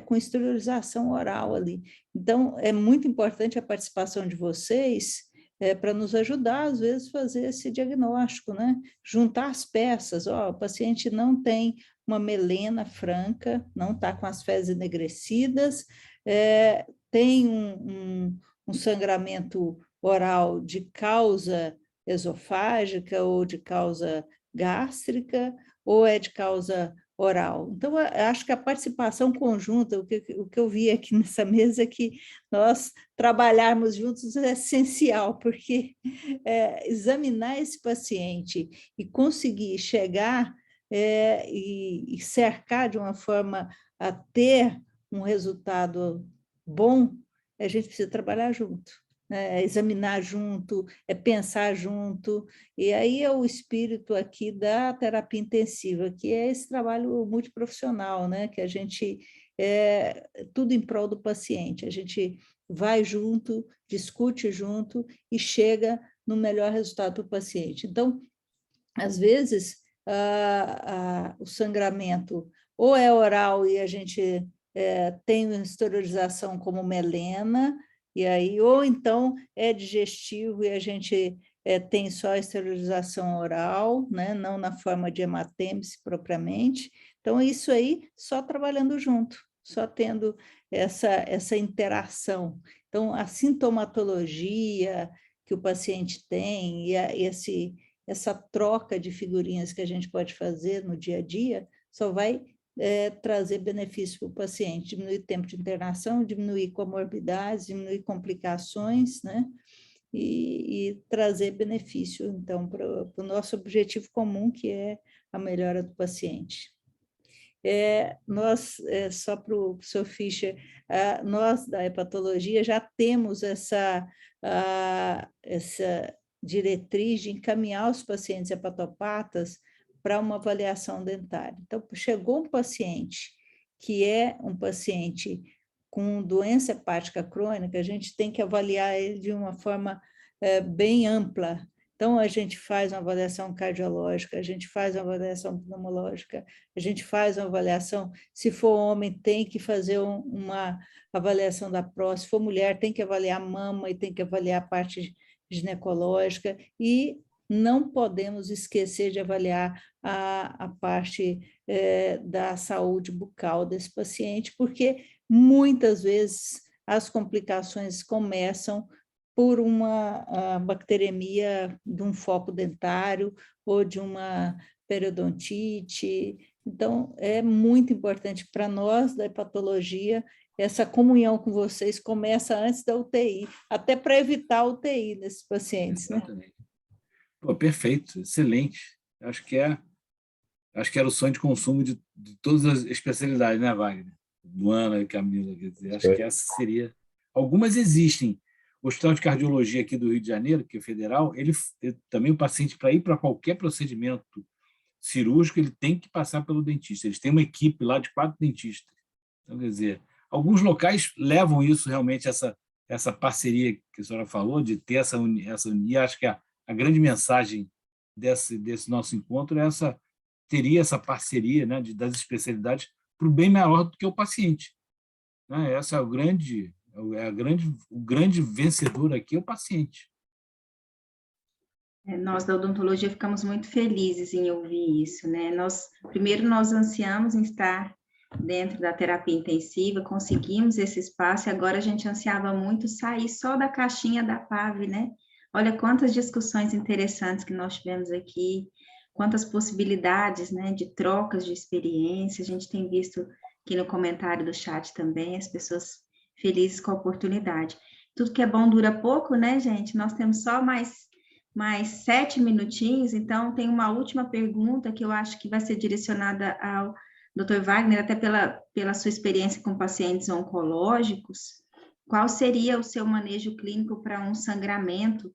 B: com exteriorização oral ali. Então, é muito importante a participação de vocês para nos ajudar, às vezes, a fazer esse diagnóstico, né? Juntar as peças, o paciente não tem uma melena franca, não está com as fezes enegrecidas, tem um sangramento oral de causa esofágica ou de causa gástrica, ou é de causa oral. Então, acho que a participação conjunta, o que eu vi aqui nessa mesa é que nós trabalharmos juntos é essencial, porque examinar esse paciente e conseguir chegar e cercar de uma forma a ter um resultado bom, a gente precisa trabalhar junto. Examinar junto, pensar junto, e aí é o espírito aqui da terapia intensiva, que é esse trabalho multiprofissional, né? Que a gente, tudo em prol do paciente, a gente vai junto, discute junto e chega no melhor resultado para o paciente. Então, às vezes, o sangramento ou é oral e a gente tem uma exteriorização como melena, e aí, ou então é digestivo e a gente tem só a esterilização oral, né? Não na forma de hematêmese propriamente. Então, isso aí só trabalhando junto, só tendo essa interação. Então, a sintomatologia que o paciente tem e essa troca de figurinhas que a gente pode fazer no dia a dia só vai trazer benefício para o paciente, diminuir tempo de internação, diminuir comorbidades, diminuir complicações, né? E trazer benefício, então, para o nosso objetivo comum, que é a melhora do paciente. Só para o Sr. Fischer, nós da hepatologia já temos essa diretriz de encaminhar os pacientes hepatopatas para uma avaliação dentária. Então, chegou um paciente que é um paciente com doença hepática crônica, a gente tem que avaliar ele de uma forma bem ampla. Então, a gente faz uma avaliação cardiológica, a gente faz uma avaliação pneumológica, a gente faz uma avaliação, se for homem, tem que fazer uma avaliação da próstata, se for mulher, tem que avaliar a mama e tem que avaliar a parte ginecológica, e não podemos esquecer de avaliar a parte da saúde bucal desse paciente, porque muitas vezes as complicações começam por uma bacteremia de um foco dentário ou de uma periodontite. Então, é muito importante para nós da hepatologia, essa comunhão com vocês começa antes da UTI, até para evitar a UTI nesses pacientes.
C: Exatamente. Né? Pô, perfeito, excelente. Acho que era o sonho de consumo de todas as especialidades, né, Wagner? Luana e Camila, quer dizer, acho que essa seria... Algumas existem. O Hospital de Cardiologia aqui do Rio de Janeiro, que é federal, ele também o paciente, para ir para qualquer procedimento cirúrgico, ele tem que passar pelo dentista. Eles têm uma equipe lá de 4 dentistas. Então, quer dizer, alguns locais levam isso realmente, essa parceria que a senhora falou, de ter essa união. Acho que a grande mensagem desse nosso encontro é teria essa parceria, né, das especialidades para o bem maior do que o paciente. Né? Essa é o grande vencedor aqui, é o paciente.
A: Nós da odontologia ficamos muito felizes em ouvir isso, né? Primeiro nós ansiamos em estar dentro da terapia intensiva, conseguimos esse espaço e agora a gente ansiava muito sair só da caixinha da PAV, né? Olha quantas discussões interessantes que nós tivemos aqui, quantas possibilidades, né, de trocas de experiência. A gente tem visto aqui no comentário do chat também, as pessoas felizes com a oportunidade. Tudo que é bom dura pouco, né, gente? Nós temos só mais 7 minutinhos, então tem uma última pergunta que eu acho que vai ser direcionada ao Dr. Wagner, até pela sua experiência com pacientes oncológicos. Qual seria o seu manejo clínico para um sangramento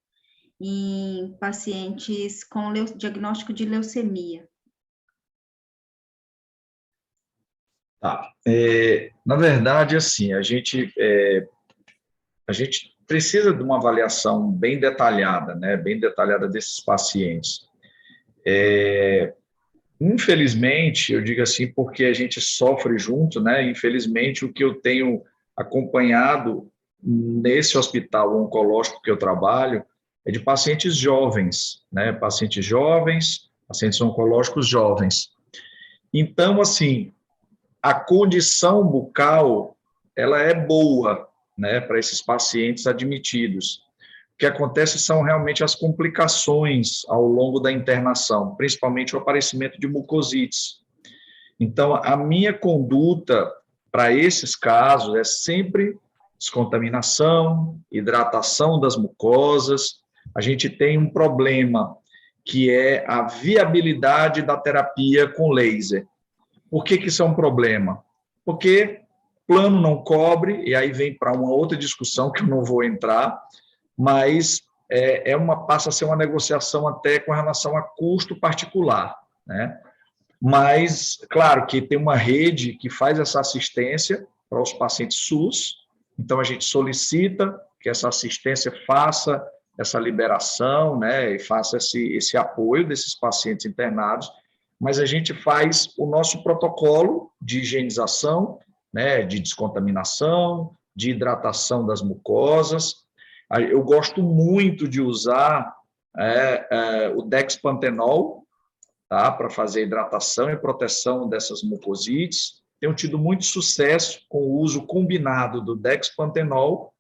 A: em pacientes com diagnóstico de leucemia?
D: Tá. Na verdade, assim, a gente precisa de uma avaliação bem detalhada, né, bem detalhada desses pacientes. Infelizmente, eu digo assim, porque a gente sofre junto, né, infelizmente, o que eu tenho acompanhado nesse hospital oncológico que eu trabalho é de pacientes jovens, né, pacientes oncológicos jovens. Então, assim, a condição bucal, ela é boa, né, para esses pacientes admitidos. O que acontece são realmente as complicações ao longo da internação, principalmente o aparecimento de mucosites. Então, a minha conduta para esses casos é sempre descontaminação, hidratação das mucosas. A gente tem um problema que é a viabilidade da terapia com laser. Por que isso é um problema? Porque plano não cobre, e aí vem para uma outra discussão que eu não vou entrar, mas passa a ser uma negociação até com relação a custo particular, né? Mas, claro, que tem uma rede que faz essa assistência para os pacientes SUS, então a gente solicita que essa assistência faça essa liberação, né, e faça esse apoio desses pacientes internados, mas a gente faz o nosso protocolo de higienização, né, de descontaminação, de hidratação das mucosas. Eu gosto muito de usar o dexpantenol, tá, para fazer hidratação e proteção dessas mucosites. Tenho tido muito sucesso com o uso combinado do dexpantenol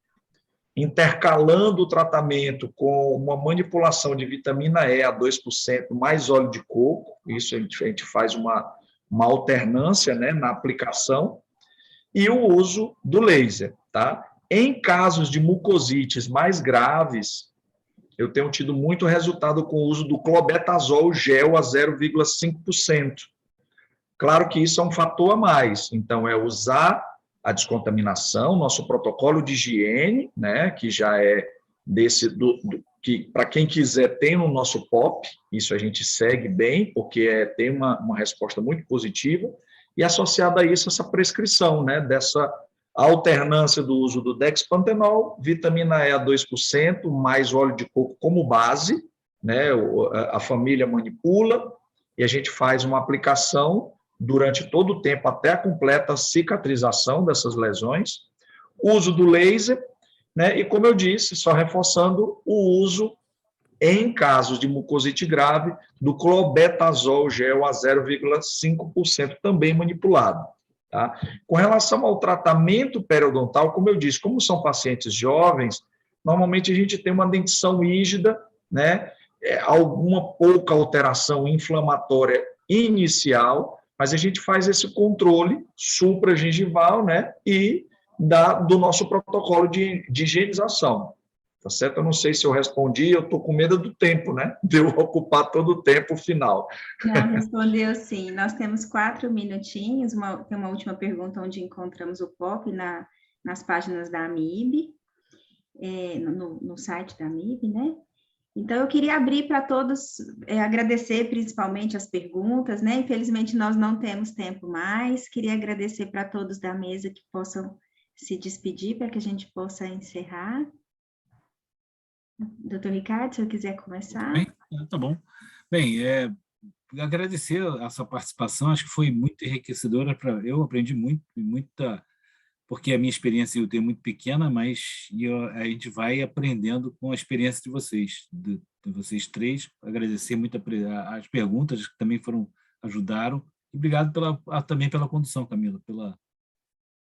D: intercalando o tratamento com uma manipulação de vitamina E a 2% mais óleo de coco. Isso a gente faz uma alternância, né, na aplicação, e o uso do laser, tá? Em casos de mucosites mais graves, eu tenho tido muito resultado com o uso do clobetasol gel a 0,5%. Claro que isso é um fator a mais, então é usar a descontaminação, nosso protocolo de higiene, né, que já é que para quem quiser tem no nosso POP, isso a gente segue bem, porque tem uma resposta muito positiva, e associada a isso essa prescrição, né, dessa alternância do uso do dexpantenol, vitamina E a 2%, mais óleo de coco como base, né, a família manipula, e a gente faz uma aplicação durante todo o tempo, até a completa cicatrização dessas lesões, uso do laser, né, e como eu disse, só reforçando o uso, em casos de mucosite grave, do clobetasol gel a 0,5%, também manipulado. Tá? Com relação ao tratamento periodontal, como eu disse, como são pacientes jovens, normalmente a gente tem uma dentição rígida, né, alguma pouca alteração inflamatória inicial, mas a gente faz esse controle supragengival, né, e do nosso protocolo de higienização. Tá certo? Eu não sei se eu respondi, eu estou com medo do tempo, né? De eu ocupar todo o tempo final.
A: Não, respondeu sim. Nós temos 4 minutinhos, tem uma última pergunta onde encontramos o POP nas páginas da AMIB, no site da AMIB, né? Então, eu queria abrir para todos, agradecer principalmente as perguntas, né? Infelizmente, nós não temos tempo mais. Queria agradecer para todos da mesa que possam se despedir para que a gente possa encerrar. Doutor Ricardo, se eu quiser começar.
C: Bem, tá bom. Bem, agradecer a sua participação, acho que foi muito enriquecedora. Eu aprendi muita, porque a minha experiência eu tenho muito pequena, mas a gente vai aprendendo com a experiência de vocês, de vocês três. Agradecer muito as perguntas que também ajudaram. E obrigado também pela condução, Camila, pela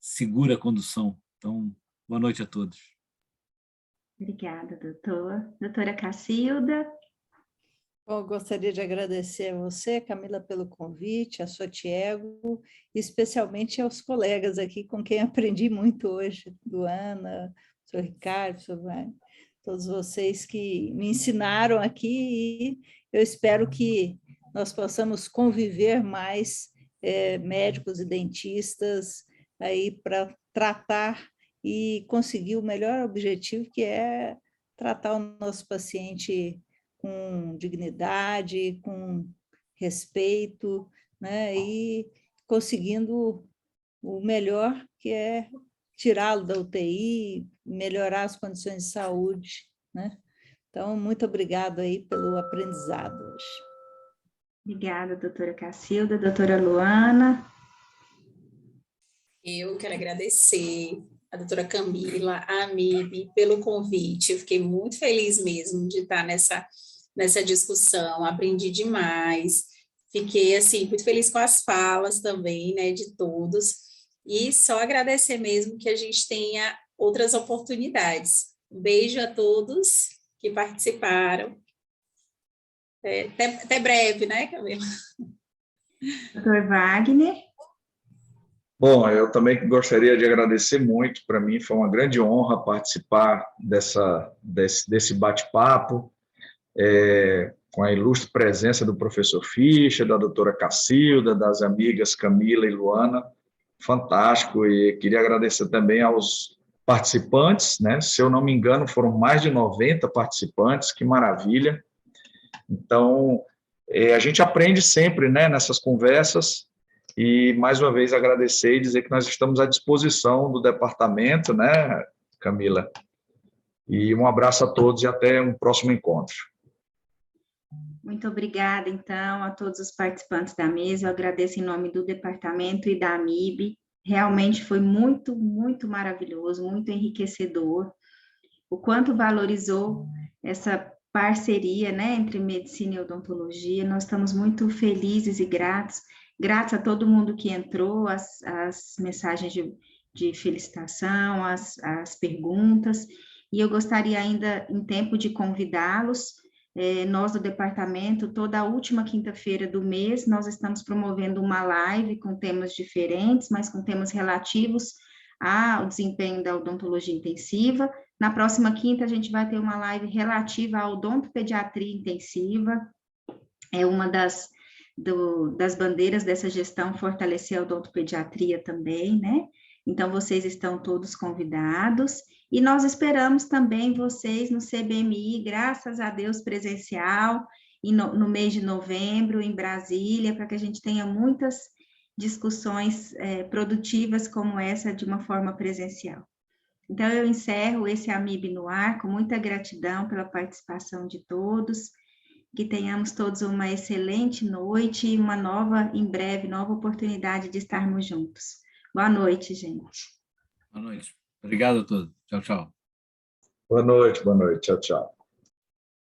C: segura condução. Então, boa noite a todos.
A: Obrigada, doutor. Doutora Cacilda.
B: Bom, gostaria de agradecer a você, Camila, pelo convite, a Sotiego, e especialmente aos colegas aqui com quem aprendi muito hoje, Luana, o senhor Ricardo, o senhor Wagner, todos vocês que me ensinaram aqui, e eu espero que nós possamos conviver mais, médicos e dentistas, aí para tratar e conseguir o melhor objetivo, que é tratar o nosso paciente com dignidade, com respeito, né? E conseguindo o melhor, que é tirá-lo da UTI, melhorar as condições de saúde, né? Então, muito obrigado aí pelo aprendizado hoje.
A: Obrigada, doutora Cacilda. Doutora Luana.
E: Eu quero agradecer a doutora Camila, a AMIB, pelo convite. Eu fiquei muito feliz mesmo de estar nessa discussão, aprendi demais. Fiquei, assim, muito feliz com as falas também, né, de todos. E só agradecer mesmo que a gente tenha outras oportunidades. Um beijo a todos que participaram. Até breve, né, Camila?
A: Doutor Wagner.
D: Bom, eu também gostaria de agradecer muito. Para mim foi uma grande honra participar desse bate-papo, com a ilustre presença do professor Fischer, da doutora Cacilda, das amigas Camila e Luana. Fantástico, e queria agradecer também aos participantes, né? Se eu não me engano, foram mais de 90 participantes, que maravilha. Então, a gente aprende sempre, né, nessas conversas. E, mais uma vez, agradecer e dizer que nós estamos à disposição do departamento, né, Camila? E um abraço a todos e até um próximo encontro.
A: Muito obrigada, então, a todos os participantes da mesa. Eu agradeço em nome do departamento e da AMIB. Realmente foi muito, muito maravilhoso, muito enriquecedor. O quanto valorizou essa parceria, né, entre medicina e odontologia. Nós estamos muito felizes e gratos a todo mundo que entrou, as mensagens de felicitação, as perguntas, E eu gostaria ainda, em tempo de convidá-los, nós do departamento, toda a última quinta-feira do mês, nós estamos promovendo uma live com temas diferentes, mas com temas relativos ao desempenho da odontologia intensiva. Na próxima quinta, a gente vai ter uma live relativa à odontopediatria intensiva. É uma das bandeiras dessa gestão, fortalecer a odontopediatria também, né? Então, vocês estão todos convidados. E nós esperamos também vocês no CBMI, graças a Deus, presencial, e no mês de novembro, em Brasília, para que a gente tenha muitas discussões produtivas como essa de uma forma presencial. Então, eu encerro esse AMIB no ar, com muita gratidão pela participação de todos, que tenhamos todos uma excelente noite e uma em breve, nova oportunidade de estarmos juntos. Boa noite, gente.
C: Boa noite. Obrigado a todos. Tchau, tchau.
D: Boa noite, tchau, tchau.